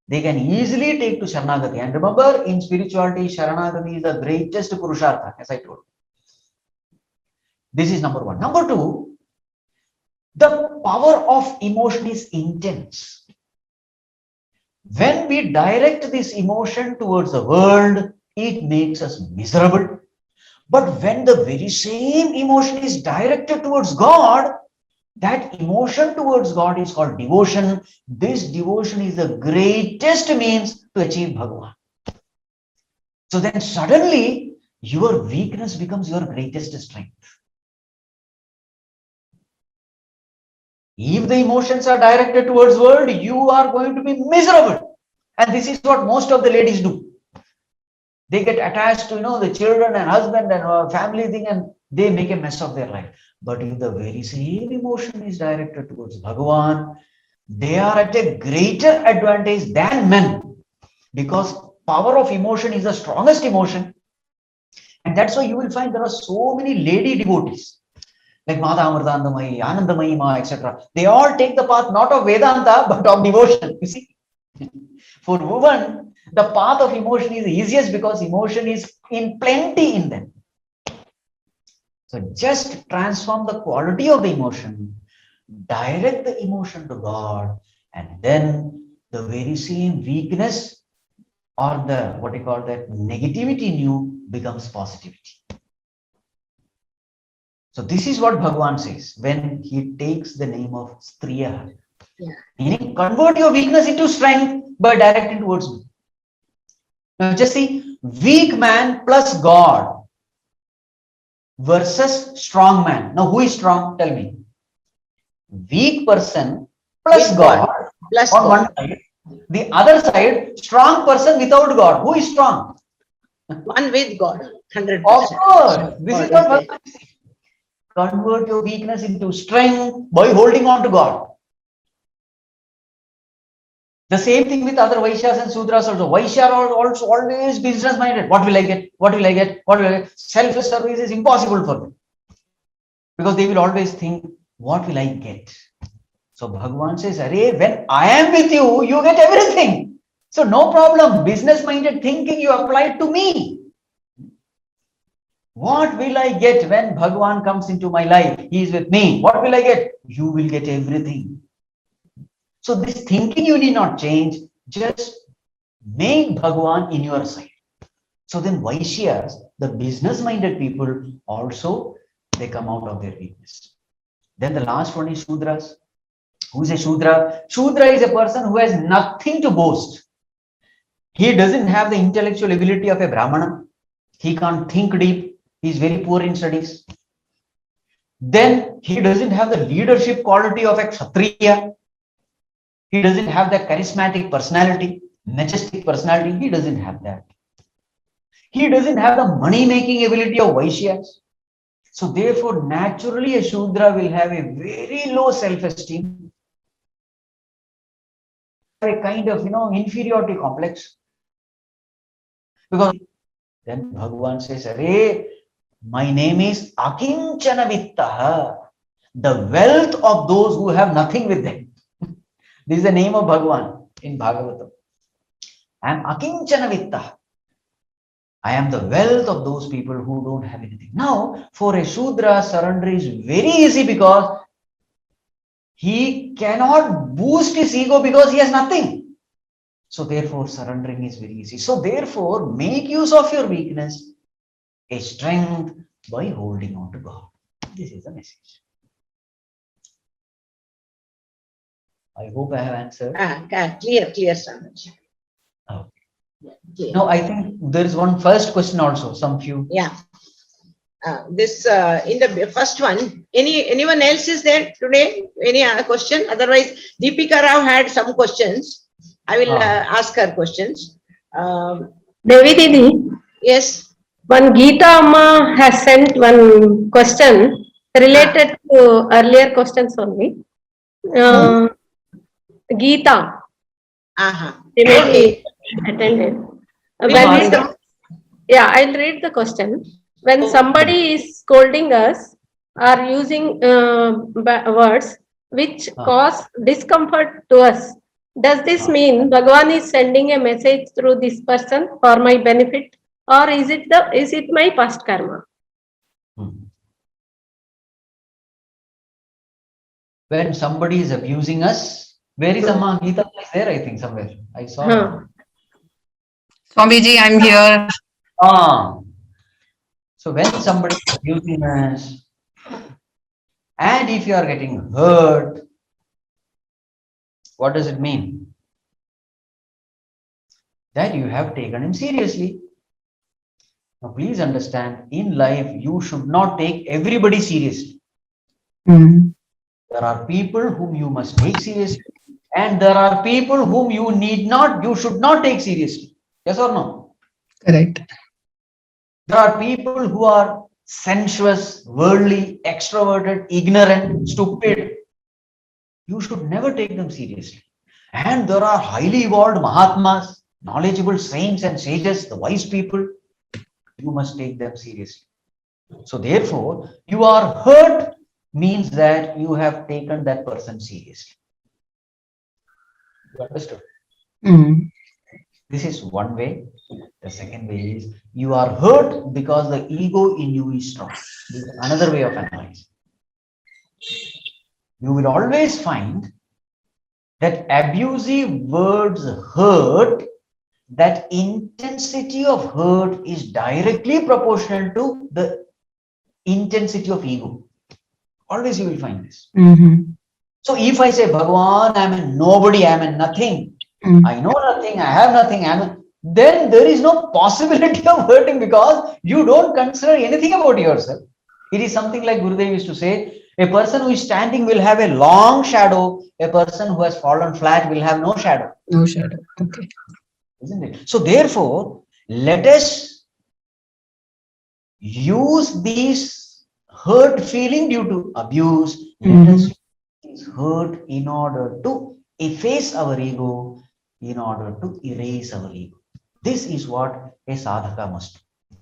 They can easily take to Sharanagati. And remember, in spirituality, Sharanagati is the greatest Purushartha, as I told. This is number one. Number two, the power of emotion is intense. When we direct this emotion towards the world, it makes us miserable. But when the very same emotion is directed towards God, that emotion towards God is called devotion. This devotion is the greatest means to achieve Bhagavan. So then suddenly, your weakness becomes your greatest strength. If the emotions are directed towards world, you are going to be miserable. And this is what most of the ladies do. They get attached to, the children and husband and family thing, and they make a mess of their life. But if the very same emotion is directed towards Bhagavan, they are at a greater advantage than men. Because power of emotion is the strongest emotion. And that's why you will find there are so many lady devotees. Like Mata Amritandamayi, Anandamayi Ma, etc. They all take the path not of Vedanta, but of devotion. You see, for women, the path of emotion is easiest because emotion is in plenty in them. So just transform the quality of the emotion, direct the emotion to God, and then the very same weakness or the, what you call that, negativity in you becomes positivity. So this is what Bhagavan says when he takes the name of Striya. Yeah. Meaning, convert your weakness into strength by directing towards me. Now just see, weak man plus God versus strong man. Now who is strong? Tell me. Weak person plus God Plus on God. one side. The other side, strong person without God. Who is strong? One with God. 100%. Of course. This God is what is there. Bhagavan says. Convert your weakness into strength by holding on to God. The same thing with other Vaishyas and Sudras also. Vaishyas are also always business minded. What will I get? What will I get? What will I get? Selfish service is impossible for them. Because they will always think, what will I get? So Bhagavan says, Arey, when I am with you, you get everything. So no problem. Business minded thinking you apply to me. What will I get when Bhagavan comes into my life? He is with me. What will I get? You will get everything. So this thinking you need not change. Just make Bhagavan in your side. So then Vaishyas, the business-minded people, also they come out of their weakness. Then the last one is Shudras. Who is a Shudra? Shudra is a person who has nothing to boast. He doesn't have the intellectual ability of a Brahmana. He can't think deep. He is very poor in studies. Then he doesn't have the leadership quality of a Kshatriya. He doesn't have the charismatic personality, majestic personality. He doesn't have that. He doesn't have the money-making ability of Vaishyas. So therefore, naturally, a Shudra will have a very low self-esteem, a kind of, inferiority complex. Because then Bhagavan says, Arey, my name is Akinchana Vittaha, the wealth of those who have nothing with them. This is the name of Bhagavan in Bhagavatam. I am akinchana vitta. I am the wealth of those people who don't have anything. Now, for a Shudra, surrender is very easy because he cannot boost his ego because he has nothing. So therefore, surrendering is very easy. So therefore, make use of your weakness, a strength by holding on to God. This is the message. I hope I have answered. Clear, Swamiji. Okay. Clear. Now, I think there is one first question also, some few. Yeah. This in the first one, anyone else is there today? Any other question? Otherwise, Deepika Rao had some questions. I will ask her questions. Devi Didi, Yes. one Geeta Amma has sent one question related to earlier questions only. Geeta, she may be attended. I'll read the question. When somebody is scolding us or using words which cause discomfort to us, does this mean Bhagavan is sending a message through this person for my benefit, or is it my past karma? When somebody is abusing us, where is Amma? Geeta is there, I think, somewhere. I saw her. Swamiji, I'm here. So when somebody is abusing us, and if you are getting hurt, what does it mean? That you have taken him seriously. Now, please understand, in life, you should not take everybody seriously. There are people whom you must take seriously, and there are people whom you should not take seriously. Yes or no? Correct. There are people who are sensuous, worldly, extroverted, ignorant, stupid. You should never take them seriously. And there are highly evolved Mahatmas, knowledgeable saints and sages, the wise people. You must take them seriously. So therefore, you are hurt means that you have taken that person seriously. You understood? This is one way. The second way is you are hurt because the ego in you is strong. This is another way of analyzing. You will always find that abusive words hurt, that intensity of hurt is directly proportional to the intensity of ego. Always you will find this. So if I say, Bhagavan, I am a nobody, I am a nothing, I know nothing, I have nothing, then there is no possibility of hurting because you don't consider anything about yourself. It is something like Gurudev used to say, a person who is standing will have a long shadow, a person who has fallen flat will have no shadow. No shadow. Okay. Isn't it? So therefore, let us use these hurt feeling due to abuse, let us use hurt in order to efface our ego, in order to erase our ego. This is what a sadhaka must do.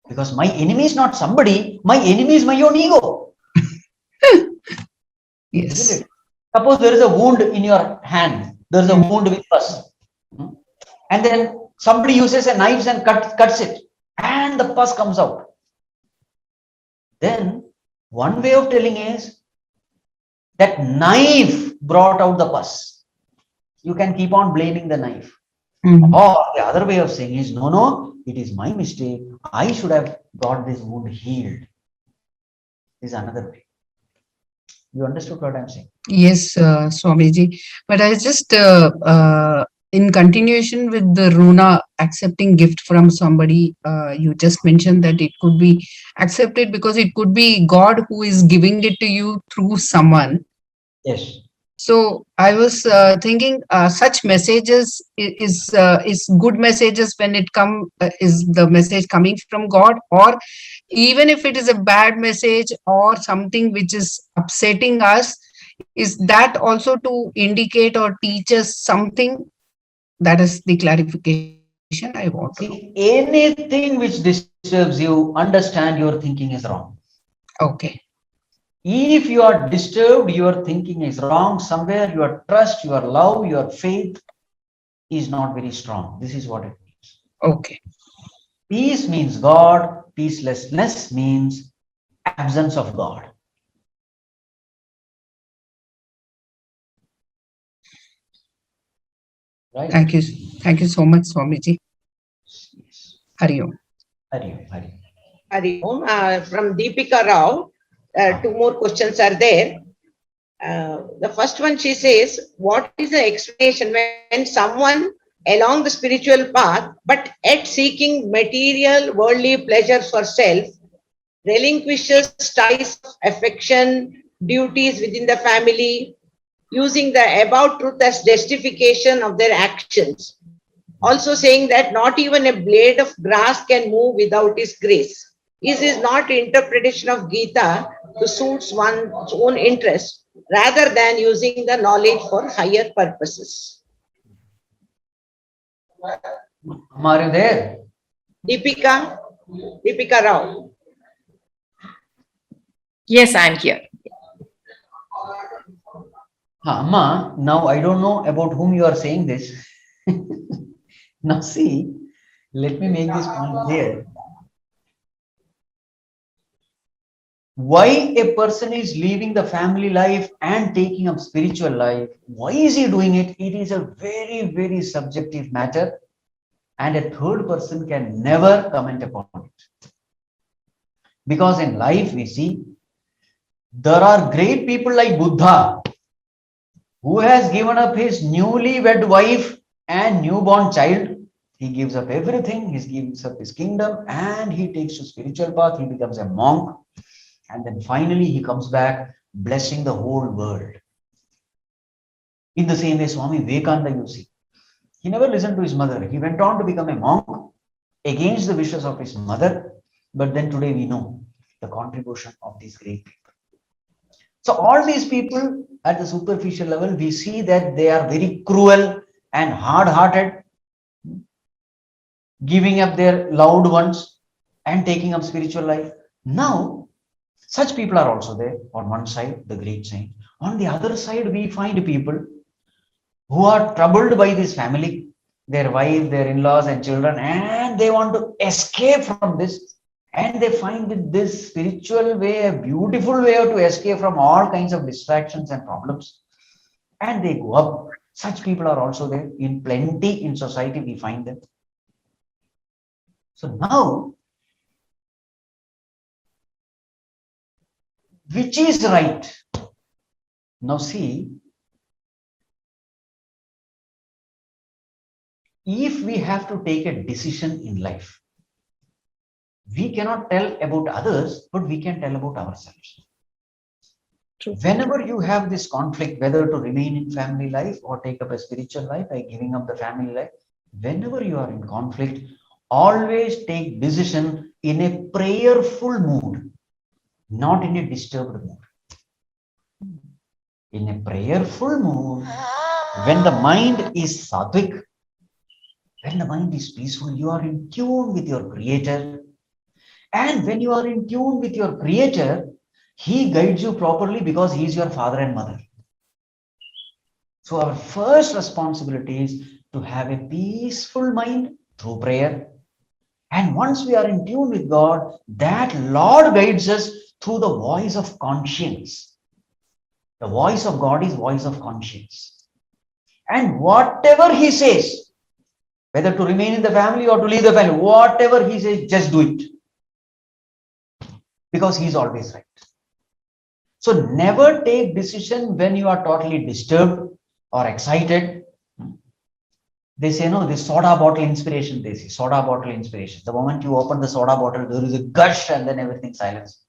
Because my enemy is not somebody, my enemy is my own ego. Yes. Isn't it? Suppose there is a wound in your hand, there is a wound with pus. And then somebody uses a knife and cuts it, and the pus comes out. Then one way of telling is that knife brought out the pus. You can keep on blaming the knife. Or the other way of saying is, no, it is my mistake. I should have got this wound healed. This is another way. You understood what I'm saying? Yes, Swamiji. But I just, in continuation with the Runa accepting gift from somebody, you just mentioned that it could be accepted because it could be God who is giving it to you through someone. Yes. So I was thinking such messages is good messages when it is the message coming from God, or even if it is a bad message or something which is upsetting us, is that also to indicate or teach us something? That is the clarification I want to know. Anything which disturbs you, understand your thinking is wrong. Okay. If you are disturbed, your thinking is wrong. Somewhere your trust, your love, your faith is not very strong. This is what it means. Okay. Peace means God, peacelessness means absence of God. Right? Thank you. Thank you so much, Swamiji. Yes. Hari Om. Hari Om, Hari Om. Hari Om. From Deepika Rao, two more questions are there. The first one, she says, what is the explanation when someone along the spiritual path, but yet seeking material, worldly pleasures for self, relinquishes ties of affection, duties within the family, using the above truth as justification of their actions? Also saying that not even a blade of grass can move without His grace. This is not interpretation of Gita to suit one's own interest, rather than using the knowledge for higher purposes. Are you there? Deepika Rao. Yes, I'm here. Amma, now I don't know about whom you are saying this. Now see, let me make this point clear. Why a person is leaving the family life and taking up spiritual life, why is he doing it? It is a very, very subjective matter, and a third person can never comment upon it. Because in life we see, there are great people like Buddha, who has given up his newly wed wife and newborn child. He gives up everything, he gives up his kingdom, and he takes to spiritual path, he becomes a monk. And then finally he comes back blessing the whole world. In the same way, Swami Vivekananda, you see, he never listened to his mother. He went on to become a monk against the wishes of his mother. But then today we know the contribution of these great people. So all these people at the superficial level, we see that they are very cruel and hard-hearted, giving up their loved ones and taking up spiritual life. Now, such people are also there. On one side, the great saint. On the other side, we find people who are troubled by this family, their wife, their in-laws and children, and they want to escape from this. And they find this spiritual way a beautiful way to escape from all kinds of distractions and problems. And they go up. Such people are also there in plenty in society. We find them. So now, which is right? Now see, if we have to take a decision in life, we cannot tell about others, but we can tell about ourselves. True. Whenever you have this conflict, whether to remain in family life or take up a spiritual life by giving up the family life, whenever you are in conflict, always take decision in a prayerful mood, not in a disturbed mood. In a prayerful mood, when the mind is sattvic, when the mind is peaceful, you are in tune with your Creator. And when you are in tune with your Creator, He guides you properly because He is your father and mother. So our first responsibility is to have a peaceful mind through prayer. And once we are in tune with God, that Lord guides us through the voice of conscience. The voice of God is voice of conscience. And whatever He says, whether to remain in the family or to leave the family, whatever He says, just do it. Because He is always right. So never take decision when you are totally disturbed or excited. They say, no, this soda bottle inspiration, they say, soda bottle inspiration. The moment you open the soda bottle, there is a gush and then everything silence.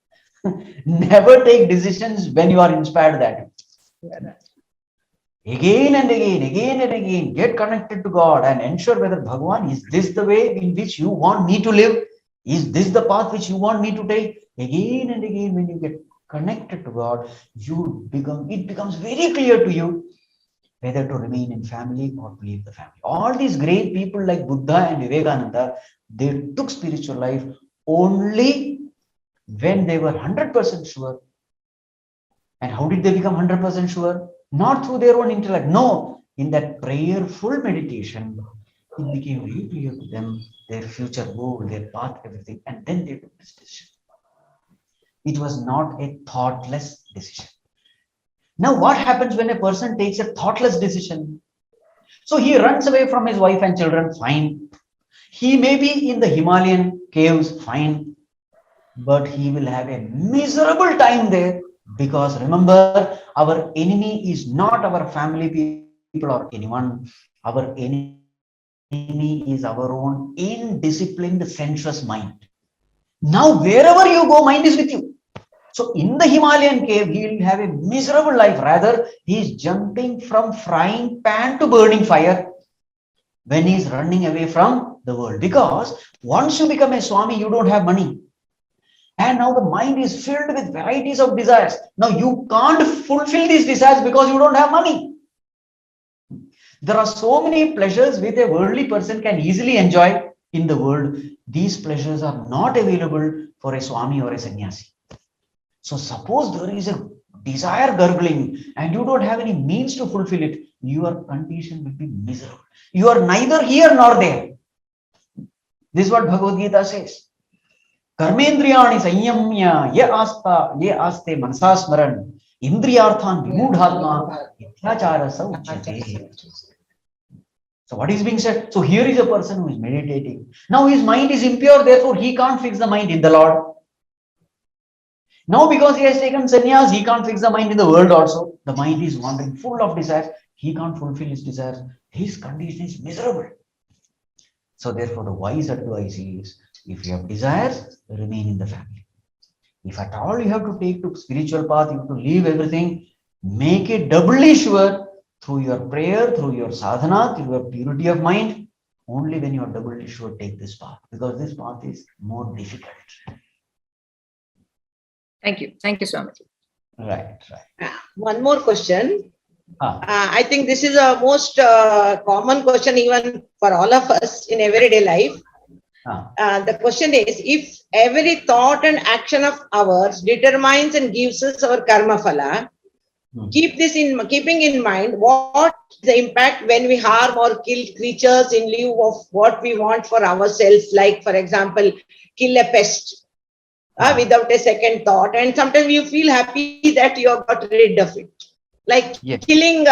Never take decisions when you are inspired that way. Again and again, get connected to God and ensure whether Bhagavan, is this the way in which you want me to live? Is this the path which you want me to take? Again and again, when you get connected to God, it becomes very clear to you whether to remain in family or to leave the family. All these great people like Buddha and Vivekananda, they took spiritual life only when they were 100% sure. And how did they become 100% sure? Not through their own intellect. No, in that prayerful meditation, it became very clear to them their future goal, their path, everything, and then they took this decision. It was not a thoughtless decision. Now, what happens when a person takes a thoughtless decision? So he runs away from his wife and children, fine. He may be in the Himalayan caves, fine. But he will have a miserable time there, because remember, our enemy is not our family people or anyone. Our enemy is our own indisciplined, sensuous mind. Now, wherever you go, mind is with you. So in the Himalayan cave, he will have a miserable life. Rather, he is jumping from frying pan to burning fire when he is running away from the world. Because once you become a Swami, you don't have money. And now the mind is filled with varieties of desires. Now you can't fulfill these desires because you don't have money. There are so many pleasures which a worldly person can easily enjoy in the world. These pleasures are not available for a Swami or a sannyasi. So suppose there is a desire gurgling and you don't have any means to fulfill it, your condition will be miserable. You are neither here nor there. This is what Bhagavad Gita says. Karmendriyani sanyamya ye aste manasasmaran indriyarthan vimudhatma ithyachara sauchyate. So what is being said? So here is a person who is meditating. Now his mind is impure, therefore he can't fix the mind in the Lord. Now because he has taken sannyas, he can't fix the mind in the world also. The mind is wandering, full of desires. He can't fulfill his desires. His condition is miserable. So therefore the wise advice is, if you have desires, remain in the family. If at all you have to take to spiritual path, you have to leave everything, make it doubly sure through your prayer, through your sadhana, through your purity of mind. Only when you are doubly sure, take this path, because this path is more difficult. Thank you. Thank you, Swamiji. Right. One more question. Ah. I think this is a most common question even for all of us in everyday life. The question is, if every thought and action of ours determines and gives us our karma phala, keeping in mind what the impact when we harm or kill creatures in lieu of what we want for ourselves, like for example, kill a pest without a second thought, and sometimes you feel happy that you have got rid of it, like killing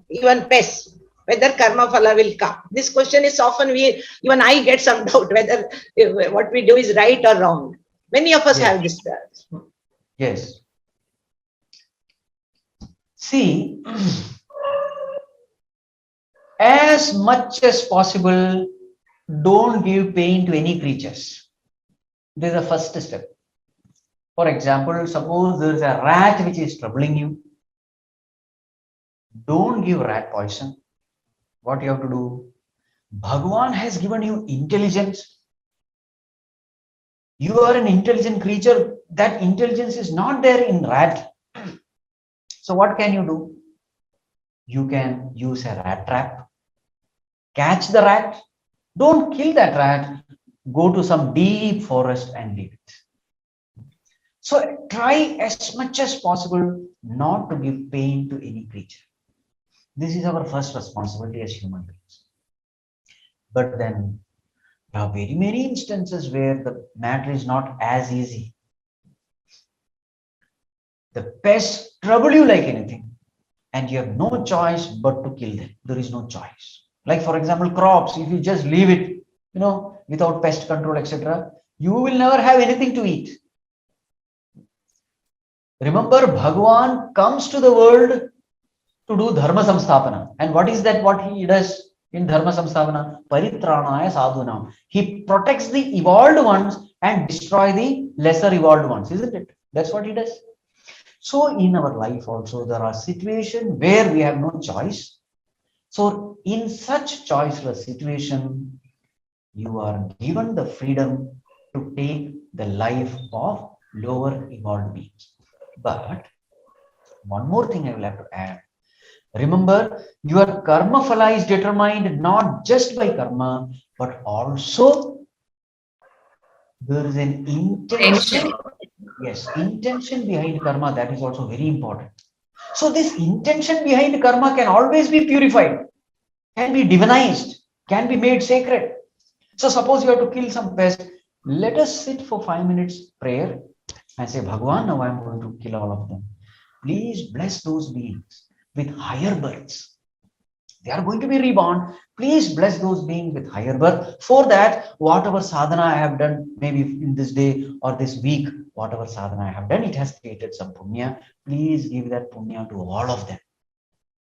even pests, whether karma phala will come. This question is often, even I get some doubt whether what we do is right or wrong. Many of us have this doubt. Yes. See, as much as possible, don't give pain to any creatures. This is the first step. For example, suppose there is a rat which is troubling you. Don't give rat poison. What you have to do? Bhagavan has given you intelligence. You are an intelligent creature. That intelligence is not there in rat. So what can you do? You can use a rat trap. Catch the rat. Don't kill that rat. Go to some deep forest and leave it. So try as much as possible not to give pain to any creature. This is our first responsibility as human beings. But then there are very many instances where the matter is not as easy. The pests trouble you like anything, and you have no choice but to kill them. There is no choice. Like for example, crops, if you just leave it, without pest control, etc., you will never have anything to eat. Remember, Bhagavan comes to the world to do dharma samsthapana. And what is that? What he does in dharma samsthapana? Paritranaya sadhunam. He protects the evolved ones and destroy the lesser evolved ones, isn't it? That's what he does. So in our life also, there are situations where we have no choice. So in such choiceless situation, you are given the freedom to take the life of lower evolved beings. But one more thing I will have to add. Remember, your karma phala is determined not just by karma, but also there is an intention. Yes, intention behind karma, that is also very important. So this intention behind karma can always be purified, can be divinized, can be made sacred. So suppose you have to kill some pest, let us sit for 5 minutes prayer and say, Bhagwan, now I am going to kill all of them. Please bless those beings with higher births. They are going to be reborn. Please bless those beings with higher birth. For that, whatever sadhana I have done, maybe in this day or this week, whatever sadhana I have done, it has created some punya. Please give that punya to all of them.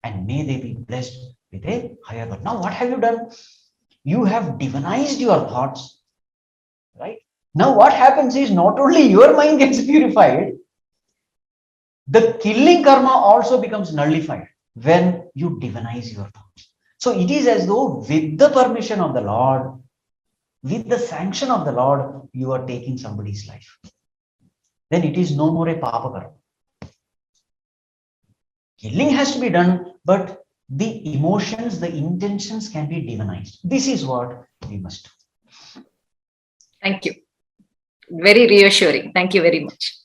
And may they be blessed with a higher birth. Now, what have you done? You have divinized your thoughts, right? Now, what happens is not only your mind gets purified, the killing karma also becomes nullified when you divinize your thoughts. So it is as though with the permission of the Lord, with the sanction of the Lord, you are taking somebody's life. Then it is no more a papa karma. Killing has to be done, but the emotions, the intentions can be divinized. This is what we must do. Thank you. Very reassuring. Thank you very much.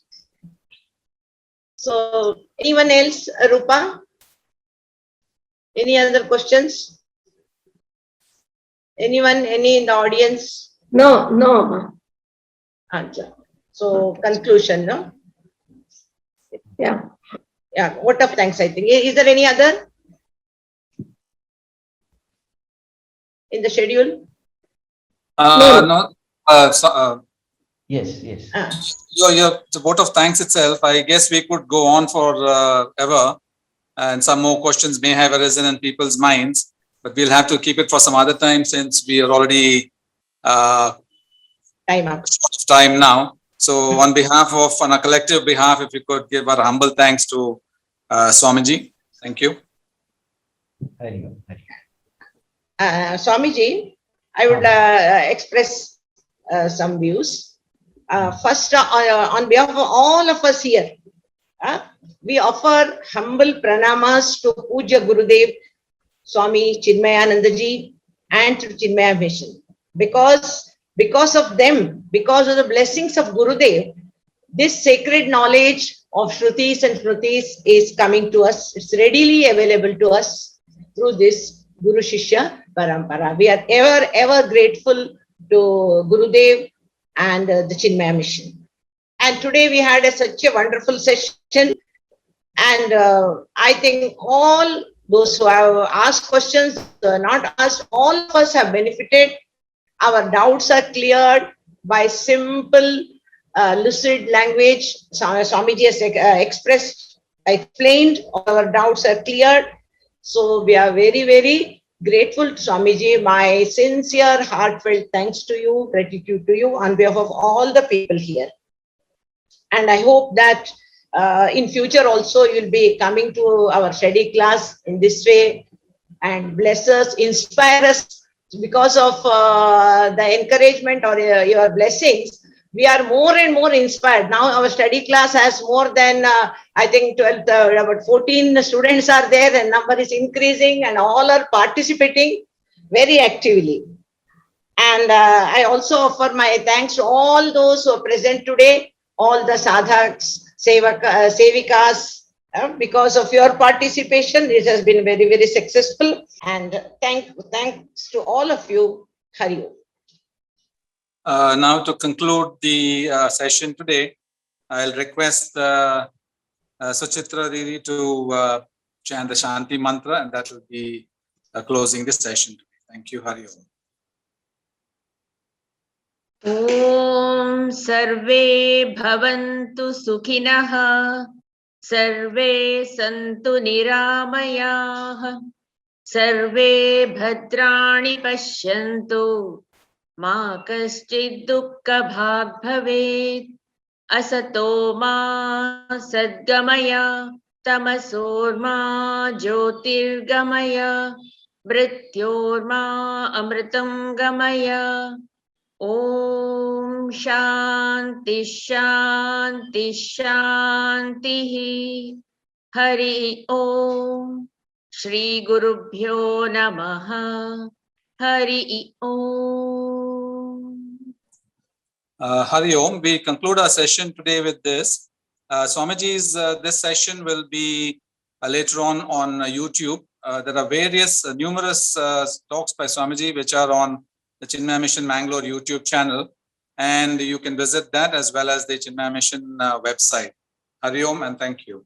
So, anyone else, Rupa? Any other questions? Anyone, any in the audience? No, no. Answer. So, conclusion, no? Yeah. Yeah, vote of thanks, I think. Is there any other in the schedule? No. Yes, yes. The vote of thanks itself, I guess we could go on for ever, and some more questions may have arisen in people's minds, but we'll have to keep it for some other time since we are already Time up. short of time now. So on a collective behalf, if you could give our humble thanks to Swamiji. Thank you. Swamiji, I would express some views. First, on behalf of all of us here, we offer humble pranamas to Puja Gurudev, Swami Chinmayanandaji, and to Chinmaya Mission. Because of them, because of the blessings of Gurudev, this sacred knowledge of Shrutis and Smritis is coming to us. It's readily available to us through this Guru Shishya Parampara. We are ever grateful to Gurudev and the Chinmaya Mission. And today we had such a wonderful session. And I think all those who have asked questions, not asked, all of us have benefited. Our doubts are cleared by simple, lucid language. Swamiji has explained, our doubts are cleared. So we are very grateful to Swamiji. My sincere, heartfelt thanks to you, gratitude to you on behalf of all the people here. And I hope that in future also you'll be coming to our study class in this way and bless us, inspire us. Because of the encouragement or your blessings, we are more and more inspired. Now our study class has more than, I think 12, about 14 students are there. The number is increasing and all are participating very actively. And I also offer my thanks to all those who are present today, all the sadhaks, sevikas. Because of your participation, it has been very successful. And thanks to all of you. Hari Om. Now to conclude the session today, I'll request Suchitra Didi to chant the Shanti mantra, and that will be closing this session today. Thank you. Hari Om. Om Sarve Bhavantu Sukhinah Sarve Santu Niramayah Sarve Bhadrani Pashyantu Ma Kaschid Dukkha Bhag Bhavet Asato Ma Sadgamaya Tamasor Ma Jyotirgamaya Mrityor Ma Amritam Gamaya Om Shanti Shanti Shanti Hari Om Shri Gurubhyo Namaha Hari Om. Hari Om. We conclude our session today with this. Swamiji's this session will be later on YouTube. There are numerous talks by Swamiji which are on the Chinmaya Mission Mangalore YouTube channel, and you can visit that as well as the Chinmaya Mission website. Hari Om and thank you.